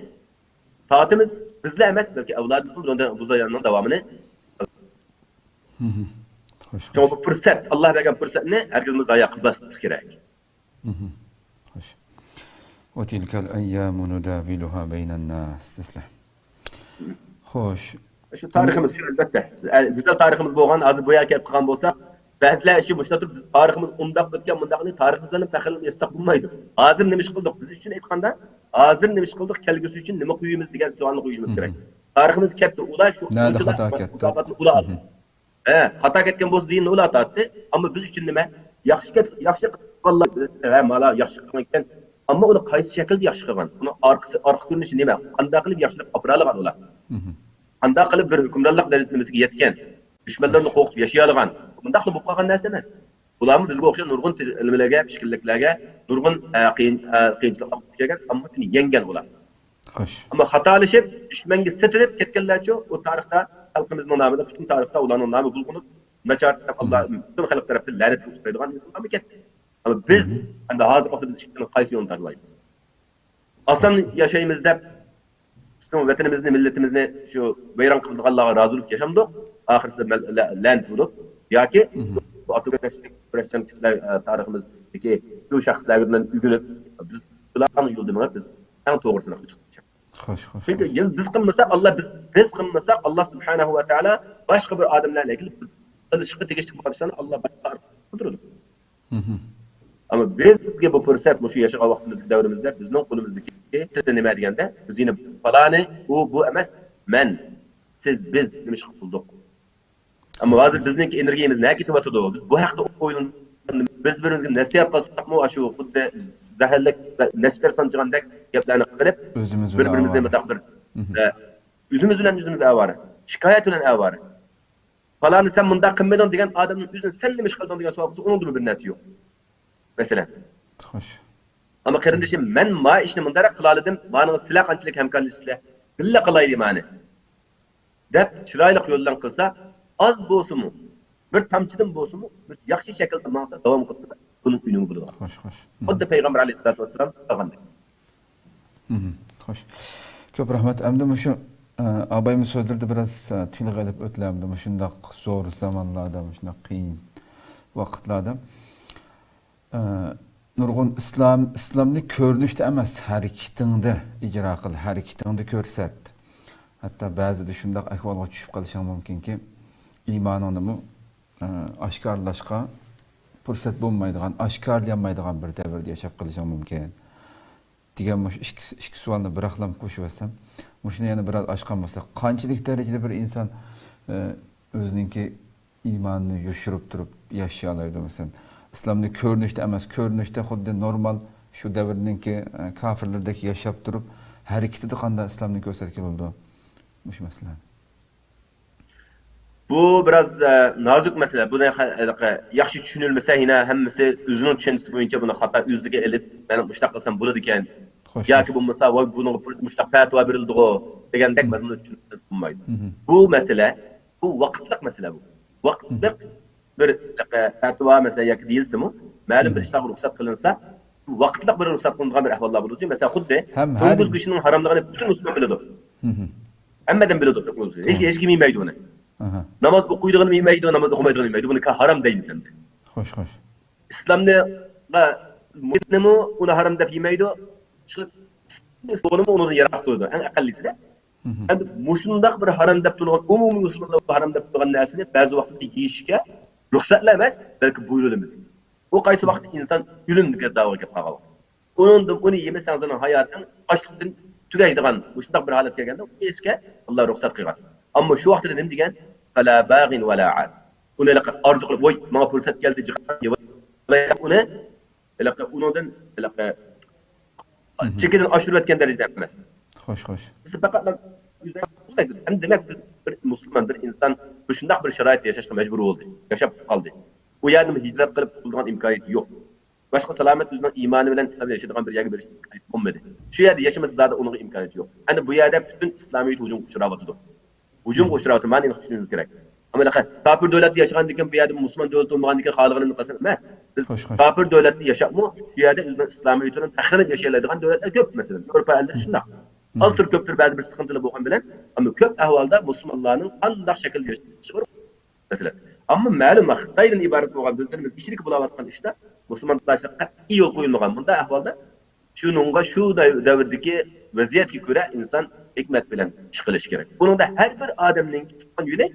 Speaker 2: Taatimiz bizle emez belki evladımızın bu zayanın devamını. Çünkü bu fırsat, Allah bergen fırsat ne? Herkesimiz ayağı bastık gerek.
Speaker 1: Hoş. وتلك الأيام نداولها بين الناس تسلح. Hoş.
Speaker 2: Şu tarihimiz şu elbette. Güzel tarihimiz boğan, azı boya kelip kılgan bolsak, bazılar işi boşta turup biz tarihimiz undaq ötken mundaqni tarihimizden fəxrlib yetsaq bulmaydı. Hazır nemiş qıldık biz üçün aytqanda, hazır nemiş qıldık kelgüsü üçün nima qoyuyumuz degan savolni qo'yishimiz kerak. Tariximiz ketdi, ular shu
Speaker 1: Nada xato ketdi.
Speaker 2: Ular aldı. Xato ketgan bo'lsa deyinni ular tatdi, ammo biz uchun nima? Yaxshi vallahi mala yaxshi qilgan ekan, ammo uni qaysi shaklda yaxshi qilgan? Uni orqa ko'rinishi nima? Qanday qilib yaxshilab olib olgan ular? Qanday qilib bir hukmronlik darajasiga yetgan? Dushmanlarni qo'rqitib yashay olgan? Bunday qilib bo'lib qolgan narsa emas. Ularni bizga o'xshagan nurg'un ilmlarga, pishkinliklarga, nurg'un qiyinchiliklarga kelgan, ammo shuni yengan ular.
Speaker 1: Xo'sh.
Speaker 2: Ammo xatolashib, dushmanga sitilib ketganlarcha o tarixda xalqimizning nomida, butun tarixda ularning nomi bulg'unib, nachar Allah butun xalq tarafından la'nat uchraydigan insonlar ketdi. Ama biz endi hozir o'tirib chiqqan qaysi yo'lni tanlaymiz? Aslında yaşayımızda bizim vatanimizni, milletimizni şu vayron qilganlarga rozilik yaşamdik. Oxirsida la'nat bo'lib yoki bu otokratiyachilik tariximizdagi shu shaxslar bilan uyg'unib biz ularning yo'lida biz eng to'g'risini qildik.
Speaker 1: Xo'sh, xo'sh.
Speaker 2: Çünkü biz qilmasak Allah biz qilmasak Allah subhanahu va taala boshqa bir odamlarga biz qilishga tegishli bo'lishini Allah boshqa qildirdi. Ama bizga bu fırsat bu şu yaşagan vaqtimizda davrimizda bizning qo'limizdagi nima deganda biz yine falani bu emas men siz biz nima ish qildik. Ammo hozir bizningki energiyamiz nega ketyapti? Biz bu haqda o'ylanib biz birimizga nasihat qilsakmi shu xuddi zaharlik nashtar sanchigandek gaplarni qilib bir-birimizga mutaqdir o'zimiz bilan o'zimiz avara shikoyat bilan avara falani sen bunda qilmading degan odamning o'zini sen nima ish qilding degan savol qilsa uningda bir narsa yo'q. Mesela.
Speaker 1: Xo'sh.
Speaker 2: Ama qarindishim men ma ishni bundarak qilaladim, meni sizlar qanchalik hamkorlik sizlar billa qilaylik meni. Deb chiroyli yo'ldan qilsa, oz bo'lsinmi, bir tamchidan bo'lsinmi, bir yaxshi shaklda maqsa davom qilsa, buning unumi bo'ladi.
Speaker 1: Xo'sh, xo'sh.
Speaker 2: Xuddi payg'ambar alayhisolatu vasallam qilgandek.
Speaker 1: Xo'sh. Ko'p rahmat. Endi shu abayimiz so'zlarida biroz tilga olib o'tlamdi. Shunday zo'r zamonlarda, shunday qiyin vaqtlarda nurg'un islomni ko'rinishda emas, harakatingda ijro qil, harakatingda ko'rsat. Hatto ba'zida shunday ahvolga tushib qolishing mumkinki, iymoningni oshkorlashga fursat bo'lmaydigan, oshkorlanmaydigan bir davrda yashab qolishing mumkin. degan ikki savolni bir aqlam qo'shib olsam, shuni yana biroz oshgan bo'lsa, qanchalik darajada bir inson o'zininki iymonini yoshirib turib yashay oladi masalan. İslamni ko'rinishda emas, ko'rinishda xuddi normal shu davrninki kofirlardek yashab turib, harakatida qanday islomni ko'rsatgan bo'ldi. Mush masala.
Speaker 2: Bu biraz nazik mesele. Bu yaxshi tushunilmasa, yine hammasi o'zining tushunchasi bo'yicha buni xato o'ziga elib, men mushtaq qilsam bo'ladi ekan. Yoki bo'lmasa, voy buni mushtaq fatvo berildi-ku degandek mazmun tushunilmas bo'lmaydi. Bu mesele, bu vaqtlik mesele bu. Vaqtlik bir fatvo mesela yoki deyilsa-mu, ma'lum bir ishga ruxsat qilinsa, vaqtlik bir ruxsat qilingan bir ahvollar bo'ladi. Mesela xuddi to'ng'il go'shtning haromligini butun musulmon biladi. Hammadan biladi to'ng'il go'sht. Hech kim yemaydi uni. Namaz o'qiydigan yemaydi, namaz o'qimaydigan yemaydi. Buni harom deymiz endi.
Speaker 1: Xo'sh, xo'sh.
Speaker 2: Islomni va mu'minmi uni harom deb yemaydi. Islomni uni yaratdi. Eng aqallisida. Endi mushundaq bir harom deb turgan umumiy musulmonlar harom deb turgan narsani ba'zi vaqtda yeyishga ruxsatlar emas, balki buyurulimiz. O qaysi vaqt inson o'limga da'voga qolgan. Uni yemasangiz hayoting ochlikdan tugaydigan mushundaq bir holat kelganda yeyishga Alloh ruxsat qilgan. Ammo shu vaqtda nima degan? Fala bag'in wala ad. uni arzu qilib, "Voy, menga fursat keldi, uni undan chekidan oshirib o'tgan darajada emas."
Speaker 1: Xo'sh, xo'sh.
Speaker 2: Biz faqat ham demak biz bir musulmon, bir inson shunday bir sharoitda yashashga majbur bo'ldi, yashab qoldi. U yerda hijrat qilib qutulgan imkoniyati yo'q. Boshqa salomat o'zining iymoni bilan islomda yashaydigan bir yerga berish imkoniyati bo'lmadi. Shu yerda yashamasa zada uning imkoniyati yo'q. Ana bu yerda butun islomiyat hujum uchrayotdi. Hujum uchrayotdi, ma'ni tushunishimiz kerak. Ammo kafir davlatda yashagandan keyin bu yerda musulmon davlat bo'lmagandan keyin xolig'ini qilsa emas. Biz kafir davlatda yashabmi, shu yerda o'zining islomiyatini faxrlanib yashaydigan davlatlar ko'p, masalan, Yevropa ellarida shunday. Az tur ko'pdir ba'zi bir siqintilar bo'lgan bilan, ammo ko'p ahvolda musulmonlarning qanday shaklda yashashi bor. Masalan, ammo ma'lum Xitoydan iborat bo'lgan bizlarimiz ichlik bo'layotgan ishda musulmonlarga qat'iy yo'l qo'yilmagan. Bunday ahvolda shuningga shu davrdagi vaziyatga ko'ra inson hikmat bilan ish qilish kerak. Buningda har bir odamning tutgan yo'li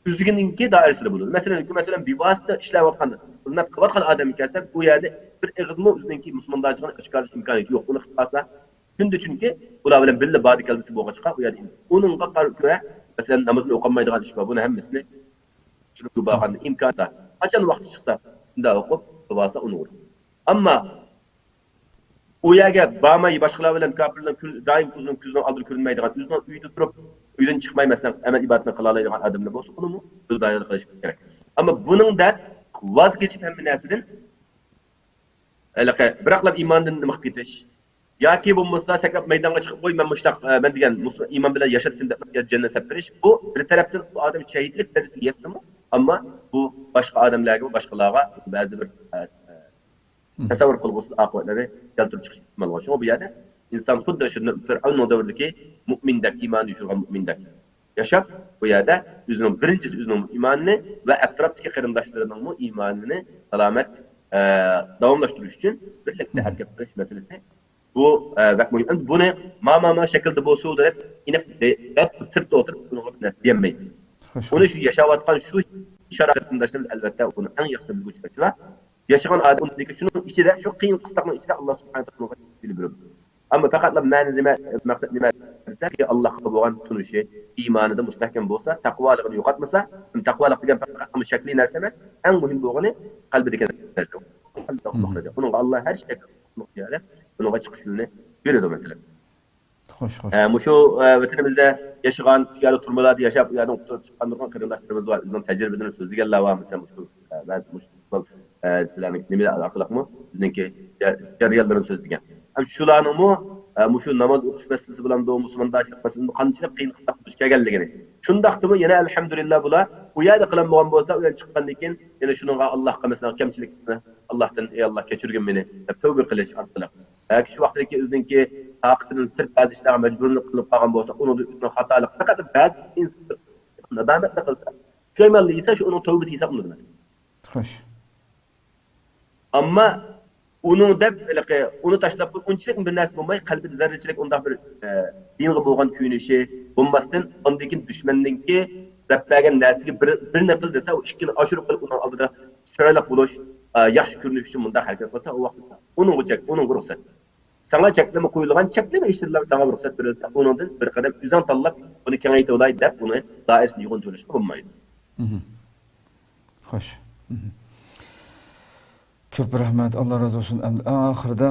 Speaker 2: o'zininki doirasida bo'ladi. Masalan, hukumat bilan bevosita ishlayotgan, xizmat qilayotgan odam kelsa, bu yerda bir ig'izmi o'zininki musulmonlarga chiqarish imkoniyati yo'q. Uni qilsa Çünkü ular bilan birga badi kelbisi bo'lg'achqa u yerda uningga ko'ra masalan namozni o'qimaydigan ish bor. Buni hammasini tushunib bo'lgan imkoniyat. Qachon vaqti chiqsa, shunda o'qib, bo'lsa uni o'qib. Ammo u yerga bormay boshqalar bilan kafirlar doim ko'zdan oldin ko'rinmaydigan, o'zining uyida turib, uydan chiqmay masalan amal ibodatni qila oladigan odamlar bo'lsa, uni o'z doirada qilish kerak. Ammo buningda voz kechib hamma narsadan biroqlab iymondan nima qilib ketish yoki bo'lmasa sakrab maydonga chiqib qo'y, men mushtaq men degan iymon bilan yashatdim deb jannat sapirish, bu bir tarafdan bu odam shahidlik darajasiga yetsimi, ammo bu boshqa odamlarga, boshqalarga ba'zi bir tasavvur qilg'usiz oqibatlarni keltirib chiqish ehtimoli bor. Shu bu yerda inson xuddi shu Fir'avnning davridagi mu'mindek, iymon yushirgan mu'mindek yashab, bu yerda o'zining birinchisi o'zining iymonini va atrofdagi qarindoshlarining iymonini salomat davomlashtirish uchun birlikda harakat qilish masalasi bu buni ma'lum shaklda bo'lsa deb iniq sirtda o'tirib bunga bir narsa demaymiz. Uni shu yashayotgan shu sharoitlarimiz albatta uni eng yaxshi biluvchilar. Yashagan odamniki shuning ichida, shu qiyin qisqaning ichida Alloh subhanahu va taolo bilib beradi. Ammo faqat ma'ni nima, maqsad nima desaki, Allohga bo'lgan tunishi, iymonida mustahkam bo'lsa, taqvoligini yo'qotmasa, taqvolik degan faqat shakliy narsa emas, eng muhim bo'lgani qalbidagi narsa. Uning Alloh har shayga muqtiyada bunga chiqish yo'lini beradi masalan.
Speaker 1: Xo'sh, xo'sh.
Speaker 2: Mushu vatanimizda yashagan, shu yerda turmalarda yashab, u yerdan o'qib chiqqanlar qarindoshlarimiz bor. Bizning tajribasini so'zlaganlar va masalan ba'zi sizlarning nima orqaliqmi bizniki jarayonlarini so'zlagan. Ham shularningmi mushu namoz o'qish masalasi bilan bu musulmonlarchilik masalasini qanchalik qiyin qilib qilish kelganligini. Shundaqdimi yana alhamdulillah bular u yerda qilinmagan bo'lsa, u yerdan chiqqandan keyin yana shuningga Allohga masalan kamchilikni Allohdan ey Alloh kechirgin meni deb tavba qilish orqali shu vaqtdagi o'ziniki taqdirini sir ba'zi ishlarga majburlik qilib qolgan bo'lsa, uni xatolik faqat ba'zi inson nadomat qilsa, ko'ngilli esa shu uning tavbasi hisoblanadi masalan.
Speaker 1: Xo'sh.
Speaker 2: Ammo uni deb uni tashlab unchalik bir narsa bo'lmay, qalbida zarrachilik undaq bir dinga bo'lgan kuyinishi bo'lmasdan, undan keyin dushmanningki deb bergan narsaga bir naql desa, u ikkini oshirib qilib uning oldida chiroyli bo'lish, yaxshi ko'rinish uchun bunda harakat qilsa, u vaqtda uning ruxsat. Sana cheklama qo'yilgan cheklama ishlarga sana ruxsat berilsa, uningdan bir qadam o'zing tanlab, uni kengaytirib olay deb uni doirasini yo'g'intirishga bo'lmaydi.
Speaker 1: Xo'sh. Ko'p rahmat, Alloh razı olsun. Oxirida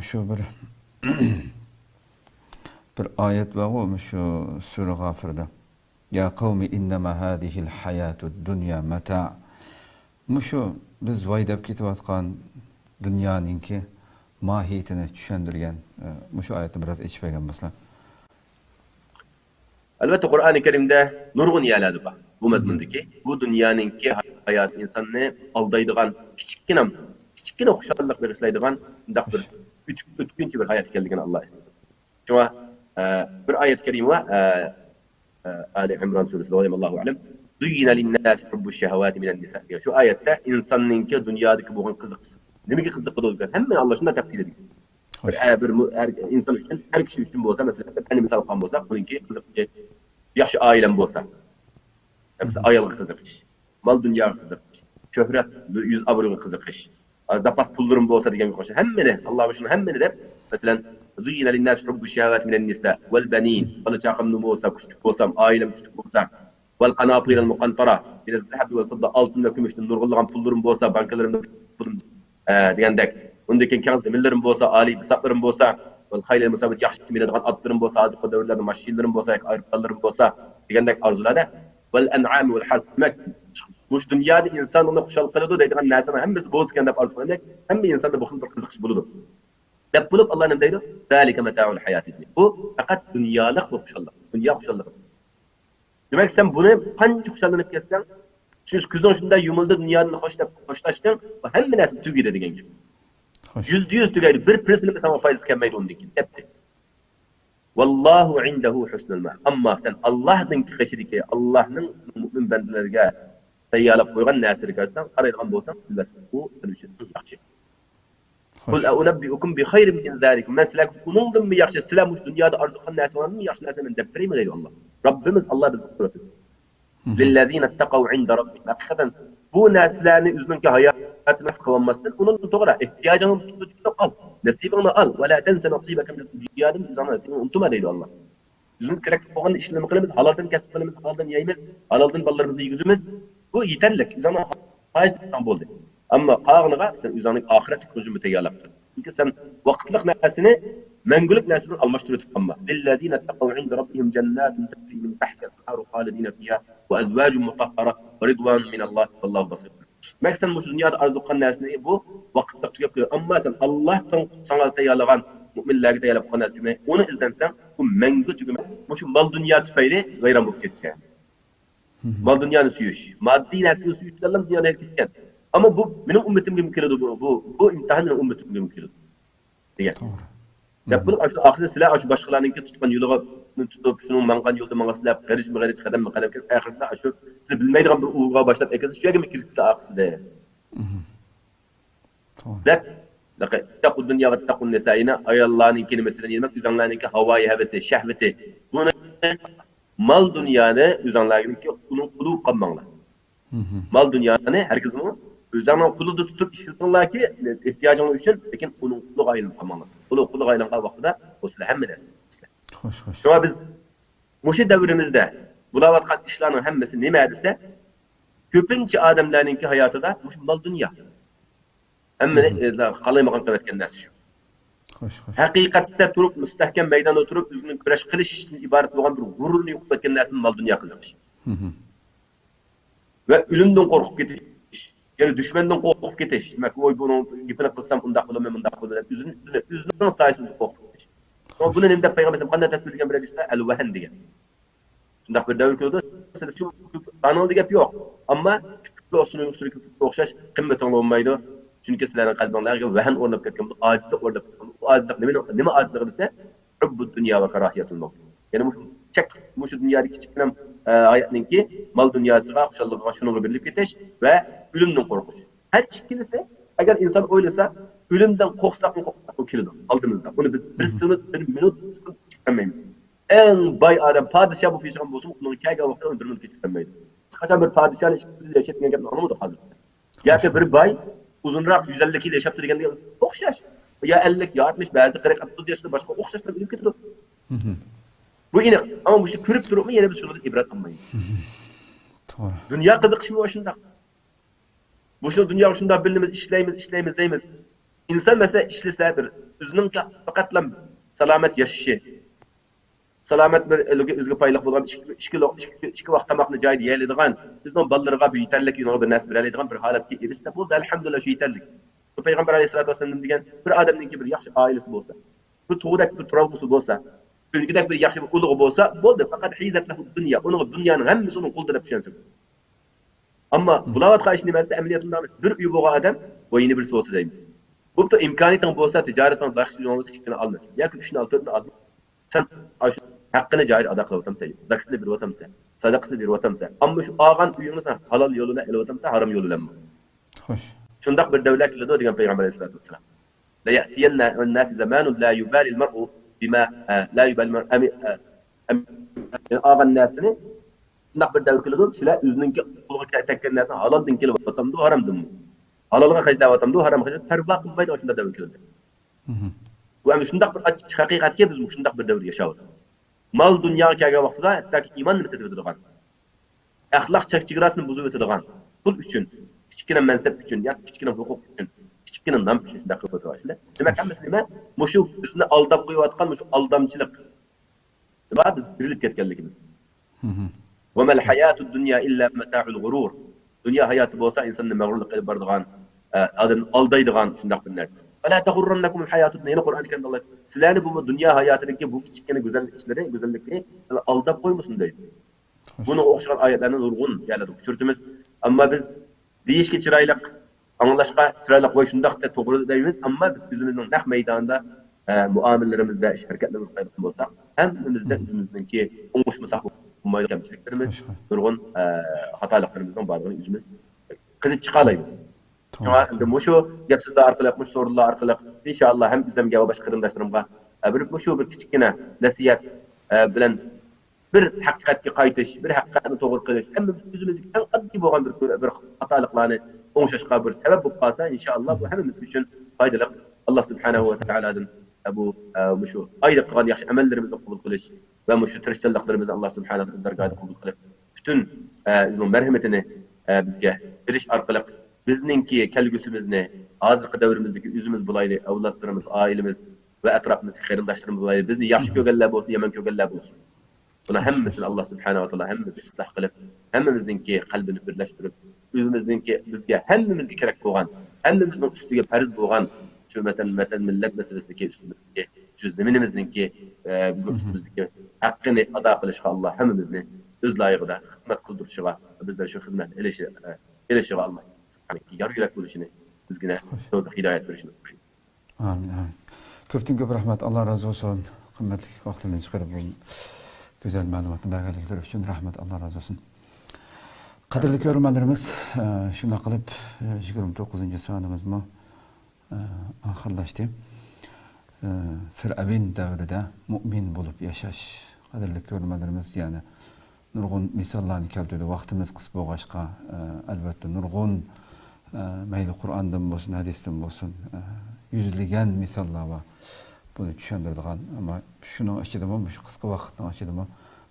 Speaker 1: shu bir oyat bor, shu sura G'ofirda. Ya qavmi innama hadihil hayatud dunya mata'. Shu biz voydab ketayotgan dunyoninki mohiyatini tushundirgan shu oyatni biroz aytib bergan bo'lsam.
Speaker 2: Albatta Qur'oni Karimda nurg'un yerlar bor. Bu mazmundagi bu dunyoninki hayot insonni aldaydigan kichkina xushalik bag'ishlaydigan undaq bir o'tkinchi bir hayot ekanligini Alloh aytadi. Shunga bir oyat karima Ali Imron surasida Allohu a'lam Zuyyina lin-nas hubbu shahawati minan nisa. Shu oyatda insonninki dunyodagi bo'lgan qiziqish nimaga qiziqadi degan hammani Alloh shunday tafsir etgan. Bir inson uchun, har kishi uchun bo'lsa, masalan, qani misol qilgan bo'lsa, buningki qiziqishi yaxshi oilam bo'lsa, masalan, ayolga qiziqish, mol dunyoga qiziqish, shuhrat, yuz obro'ga qiziqish, zapas pullarim bo'lsa degan qo'shiq. Hammani Alloh shuni hammani deb, masalan, zuyyina lin-nas hubbu shahawati minan nisa wal banin. Bola chaqamni bo'lsa, kuchli bo'lsam, oilam kuchli bo'lsa, Vel qanatirel muqantara minel zahabi vel fidda altın ve gümüşten nurgullan pullarım bolsa, bankalarımda pulum degandek. Undaki keng zeminlerim bolsa, ali bisatlarım bolsa, vel haylel musabit yaxshi minadigan atlarım bolsa, azıqı dövrlerde maşinlerim bolsa, aeroplanlarım bolsa degandek arzularda. Vel en'am vel has. Muş dünyada insan onu xuşal qiladi deydigan narsani hammasi bo'lgan deb arzulaydi. Hamma insonda bu xil bir qiziqish bo'ladi. Deb bo'lib Alloh nima deydi? Zalika mata'ul hayatid dunya. Bu faqat dunyolik bu xushallik. Dunyo xushalligi. Demak sen buni qancha xushallanib ketsan, shu ko'zing shunda yumildi dunyodan xoshlashding, hamma narsa tugaydi degan gap. %100 tugaydi. 1% sana foyda kelmaydi undan keyin. Debdi. Vallahu indahu husnul ma. Amma sen Allohning qishidagi, Allohning mu'min bandalarga tayyorlab qo'ygan narsani ko'rsan, qaraydigan bo'lsang, albatta bu sen uchun yaxshi. Qul a'unabbiukum bi khayrin min zalikum. Maslak uningdan mi yaxshi, sizlar mush dunyoda orzu qilgan narsalarni yaxshi narsani deb beraymi deydi Alloh. Robbimiz Alloh bizga ko'rsatdi. Lillazina ittaqaw 'inda rabbihim. Haqiqatan bu narsalarni o'ziningki hayotimiz qilolmasdan, uning to'g'ri ehtiyojini tutib qol. Nasibingni ol va la tansa nasibaka min dunyodan nasibini unutma deydi Alloh. O'zimiz kerak bo'lgan ishlarni qilamiz, haloldan kasb qilamiz, haloldan yeymiz, haloldan bolalarimizni yegizimiz. Bu yeterlik. O'zingni hojatsan bo'ldi. Ammo qog'iniga sen o'zingning oxirat ko'zini tayyorlab tur. Chunki sen vaqtlik narsani mangulik narsani almashtirib qolma. Lillazina taqaw 'inda rabbihim jannatun tajri min tahtiha al-anharu khalidina fiha wa azwajun mutahhara wa ridwanun min Allah wallahu basir. Maksan bu dunyoda arzu qilgan narsani bu vaqtlik tugab qo'y. Ammo sen Allohdan sana tayyorlagan mu'minlarga tayyorlab qo'ygan narsani uni izlansan, bu mangu tugama. Shu mol dunyo tufayli g'ayron bo'lib ketgan. Mal dünyani suyish, moddiy narsaga suyishlardan dunyoda ketgan. Ama bu benim ummetimga keladi bu imtihan mening ummetimga keladi. Degan. Deb bu aslida sizlar shu boshqalarninki tutgan yo'liga tutib, shuni mangan yo'lda mangaslab, g'arij qadam kelib, oxirsida shu siz bilmaydigan bir ulg'a boshlab ekansiz, shu yerga kirishsa oxirsida. To'g'ri. Deb taqu dunyo va taqu nisaina ayollarning kelimasidan yemak, o'zinglarninki havoyi havasi, shahvati. Buni mal dünyani o'zinglarga uning qulub qolmanglar. Mal dünyani herkesin o'zinglarning qulida tutib ishlatinglarki, ehtiyojingiz uchun, lekin uning quliga aylanib qolmanglar. Quliga aylangan vaqtida bu sizlar hamma narsa. Xo'sh. Shuna biz o'sha davrimizda bo'layotgan ishlarning hammasi nima desa, ko'pincha odamlarning hayotida o'sha mal dunyo. Hammani qalaymagan qilayotgan narsa shu. Haqiqatda turib mustahkam maydonda turib o'zini kurash qilishdan iborat bo'lgan bir g'ururni yo'qotib ketgan narsa mal dunyo qiziqish. Va o'limdan qo'rqib ketish, ya'ni dushmandan qo'rqib ketish. Demak, voy buni gapini qilsam undaq bo'laman, bundaq bo'laman. O'zining sayesinde qo'rqib ketish. Ama buni nima deb payg'ambar qanday tasvirlagan bilasizlar? Al-vahan degan. Shundaq bir davr keldi. Siz shu qonunli gap yo'q. Ammo o'sini o'xshash qimmatli olmaydi. Chunki sizlarning qalbingizga vahan o'rnab ketgan, ojizlik o'rnab ketgan. Bu ojizlik nima ojizlik desa, hubbud dunyo va karahiyatul maut. Ya'ni shu dunyodagi kichkina hayotninki mal dunyosiga, xushalligiga shunga berilib ketish va o'limdan qo'rqish. Har ikkalisi agar inson o'ylasa, o'limdan qo'rqsaq keladi oldimizda. Uni biz bir minut chiqarmaymiz. Eng boy odam podshoh bo'lib yashagan bo'lsa, uning kelgan vaqtida bir minut kechirmaydi. Qachon bir podshohni yashayotgan gapni anlamadik hozir. Yoki bir boy uzunroq 150 yil yashab turganga o'xshash. Ya 50, ya 60, ba'zi 40-30 yoshda boshqa o'xshashlar bo'lib ketadi. Bu aniq. Ammo bu ishni ko'rib turibmi, yana biz shundan ibrat olmaymiz. To'g'ri. Dunyo qiziqishmi shunda? Bu shuni dunyo shunda bilamiz, ishlaymiz deymiz. İnsan mesela ishlasa bir o'zining faqatlam salomat yashashi, salomat bir o'ziga payliq bo'lgan ikki vaqt tamoqni joyida yeydigan, bizning bolalarga bu yetarlik yo'lga bir narsa beradigan bir holatga erishsa bo'ldi, alhamdulillah shu yetarlik. Payg'ambar alayhisolatu vasallam degan bir odamning bir yaxshi oilasi bo'lsa, bir tug'dak bir turog'usi bo'lsa, o'ziga bir yaxshi bir ulug' bo'lsa, bo'ldi, faqat hizatlahu dunya, uning dunyoning hammasi uning qo'lida deb tushunsin. Ammo bulavot qilish nimasi amaliyotda emas, bir uy bo'lgan odam va yana birisi bo'lsa deymiz. Bu da imkaniyating bo'lsa, tijorating yaxshi bo'lsa, ikkini olmasin. Yoki 3 ni 4 ni ol. Sen shu haqqini joyida ado qilib o'tamsan, zakatni berib o'tamsan, sadaqasini berib o'tamsan. Ammo shu olgan uyingni sen halol yo'lini ilib o'tamsan, harom yo'lidan emas. Xo'sh. Shundaq bir davlat keladi degan payg'ambar alayhisolatu vasallam. La ya'tiyanna an-nas zamanun la yubali al-mar'u bima la yubali al-mar'u olgan narsani shundaq bir davr keladi, shular o'zininki qo'lga tekkan narsani haloldan kelib o'tamdi, haromdan. Halalga qajdawatamdu, haramga qajdawatamdu, farq qilmaydi o'shunda davr keladi. Bu ham shundaq bir haqiqatga biz shundaq bir davr yashayapmiz. Mal dunyoga kelgan vaqtida hattoki iymon nima deb turgan. axloq chegirasini buzib o'tadigan, pul uchun, kichkina mansab uchun, yoki kichkina huquq uchun, kichkina nom uchun shunday qilib o'tirishlar. Demak, hammasi nima? Mushu bizni aldab qo'yayotgan mushu aldamchilik. Nima biz birilib ketganligimiz. Va mal hayatud dunya illa mata'ul g'urur. Dunyo hayoti bo'lsa insonni mag'rurlik qilib boradigan, odam aldaydigan shunday bir narsa. Fala taghurrannakum al-hayatud dunya. Qur'oni karimda Alloh sizlarni bu dunyo hayotidagi bu kichkina go'zalliklari, go'zallikni aldab qo'ymasin deydi. Buni o'xshagan oyatlarni nurg'un yerlarda uchirtimiz. Ammo biz deyishga chiroyli, anglashga chiroyli qo'y shundaq deb to'g'ri deymiz, ammo biz o'zimizning naq maydonda muomilalarimizda, ish harakatlarimizda qilgan bo'lsak, hammamizda o'zimizningki o'ngishmasak bo'lmaydi kamchiliklarimiz, nurg'un xatoliklarimizni borlig'ini o'zimiz qilib chiqa olamiz. Shunga endi mushu gap so'zlar orqali, mush so'rovlar orqali inshaalloh ham bizimga va boshqa qarindoshlarimga bir kichkina nasihat bilan bir haqiqatga qaytish, bir haqiqatni to'g'ri qilish, hamma o'zimizga eng oddiy bo'lgan bir xatoliklarni o'ngishga bir sabab bo'lib qolsa, inshaalloh bu hammamiz uchun foydali. Alloh subhanahu va taoladan bu mushu oyda qilgan yaxshi amallarimizni qabul qilish va mushu tirishchiliklarimizni Alloh subhanahu va taolo dargohida qabul qilib, butun o'zining marhamatini bizga berish orqali bizningki kelgusimizni, hozirgi davrimizdagi o'zimiz bo'layli, avlodlarimiz, oilamiz va atrofimizdagi qarindoshlarimiz bo'layli, bizni yaxshi ko'rganlar bo'lsin, yomon ko'rganlar bo'lsin. Buni hammasini Alloh subhanahu va taolo hammamizni isloh qilib, hammamizningki qalbini birlashtirib, o'zimizningki bizga hammamizga kerak bo'lgan, hammamizning ustiga farz bo'lgan shu vatan millat masalasida ustimizga, shu zaminimizningki bizning ustimizdagi haqqini ado qilishga Alloh hammamizni o'z loyiqida xizmat qildirishiga, bizlar shu xizmat elishiga Alloh yar yurak bo'lishini, bizga tavfiq hidoyat berishini.
Speaker 1: Amin, amin. Ko'pdan ko'p rahmat. Alloh razı olsun. Qimmatli vaqtini chiqarib bu güzel ma'lumotni berganliklari uchun rahmat. Alloh razı olsun. Qadrli ko'ruvchilarimiz, shunday qilib 29-sonimizni oxirlashdi. Fir'avn davrida mu'min bo'lib yashash. Qadrli ko'ruvchilarimiz, ya'ni nurg'un misollarni keltirdi. Vaqtimiz qisqa bo'lg'achqa, albatta nurg'un mayli Qur'ondan bo'lsin, hadisdan bo'lsin, yüzligen misallar var. Bunu düşündürdüğün ama şunu açıdım ama şu kısa vakitten açıdım ama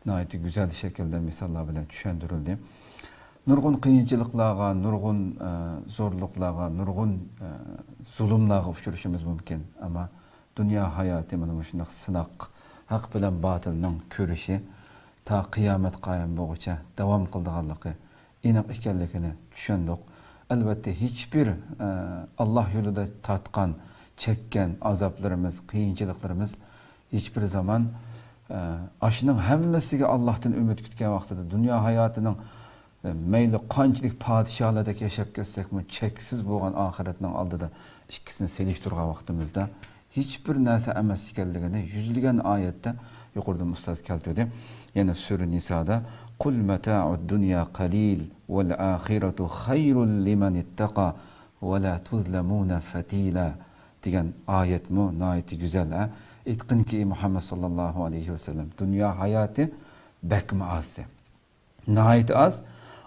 Speaker 1: nayeti güzel şekilde misallar bile düşündürüldü. Nurgun kıyıncılıklarga, nurgun zorluklarga, nurgun zulümlarga uçuruşumuz mümkün ama dünya hayatı mana şunday sınak, haq bilan batılning körüşü ta kıyamet qayım boğuça devam kıldığanlığı, iniq ekanligini düşündük. Elbette hiçbir Allah yolunda tartkan, çekken azaplarımız, kıyınçılıklarımız hiçbir zaman aşının hemmesiga Allah'tan ümit kütken vaxtıda dünya hayatının meyli qançılık padişahlardaki yaşap kessek mi çeksiz boğan ahiretinin aldıda ikisini seliştirgan vaxtımızda hiçbir narsa emas ekanligini yüzlügen ayette yuqorida ustaz keltirdi. Yani Sure Nisa'da قل متاع الدنيا قليل والآخرة خير لمن اتقى ولا تظلمون فتيلا degan ayet mu nayeti güzel ha. Etkin ki Muhammed sallallahu aleyhi ve sellem dünya hayatı bekme azdı. Nayet az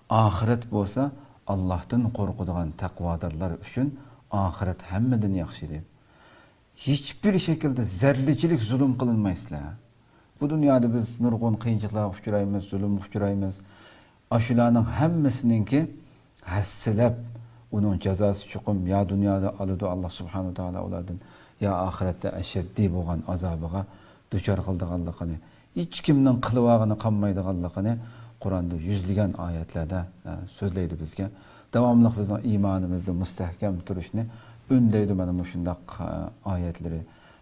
Speaker 1: ahiret bolsa Allah'tan korkuduğun takvadarlar üçün ahiret hemmeden yaxşıdır. Hiçbir şekilde zerrecilik zulüm kılınmayızlar. Bu dünyada biz nurgun kıyınçılığa uçurayımız, zulüm uçurayımız. Aşılarının hemmesininki hasselep, onun cezası çıkım ya dünyada alıdı Allah subhanahu ta'ala oladın, ya ahirette eşeddi boğan azabıga düşer kıldığanlıqını, hiç kimden kılıvağını kanmaydıqanlıqını Kur'an'da yüzlügen ayetlerde sözleydi bizge. Devamlıq bizden imanımızda müstehkem duruşunu öndeydi benim şundaq ayetleri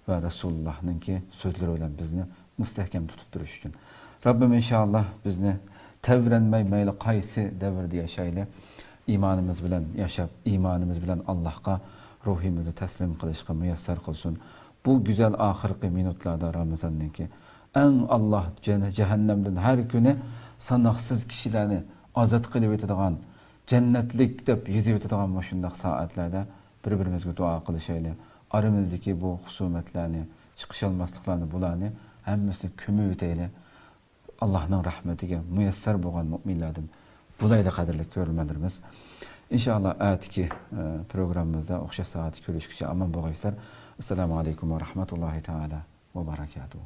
Speaker 1: ve Resulullah'ın ki sözleri olan bizni müstehkem tutup duruş için. Rabbim inşallah bizni tevrenmey meyli qaysi devirde yaşayla imanımız bilen yaşap, imanımız bilen Allah'a ruhimizi teslim kılışqa müyesser kılsın. Bu güzel ahirki minutlarda Ramazan'ın ki en Allah cehennemden her günü sanaksız kişilerini azat kılıp etediğin, cennetlik dep yüzüp etediğin başındaki saatlerde birbirimizge dua kılışayla aramızdaki bu husumetlerini, çıkışalmaslıklarını bulanı hemmesini kömü öteyle Allah'ın rahmetine müyesser boğan müminlerden bulayla kadirlik görülmelerimiz. İnşallah ayetki programımızda okşa saati görüşküçe aman boğayslar. Esselamu Aleyküm ve Rahmetullahi Teala ve Berekatuhu.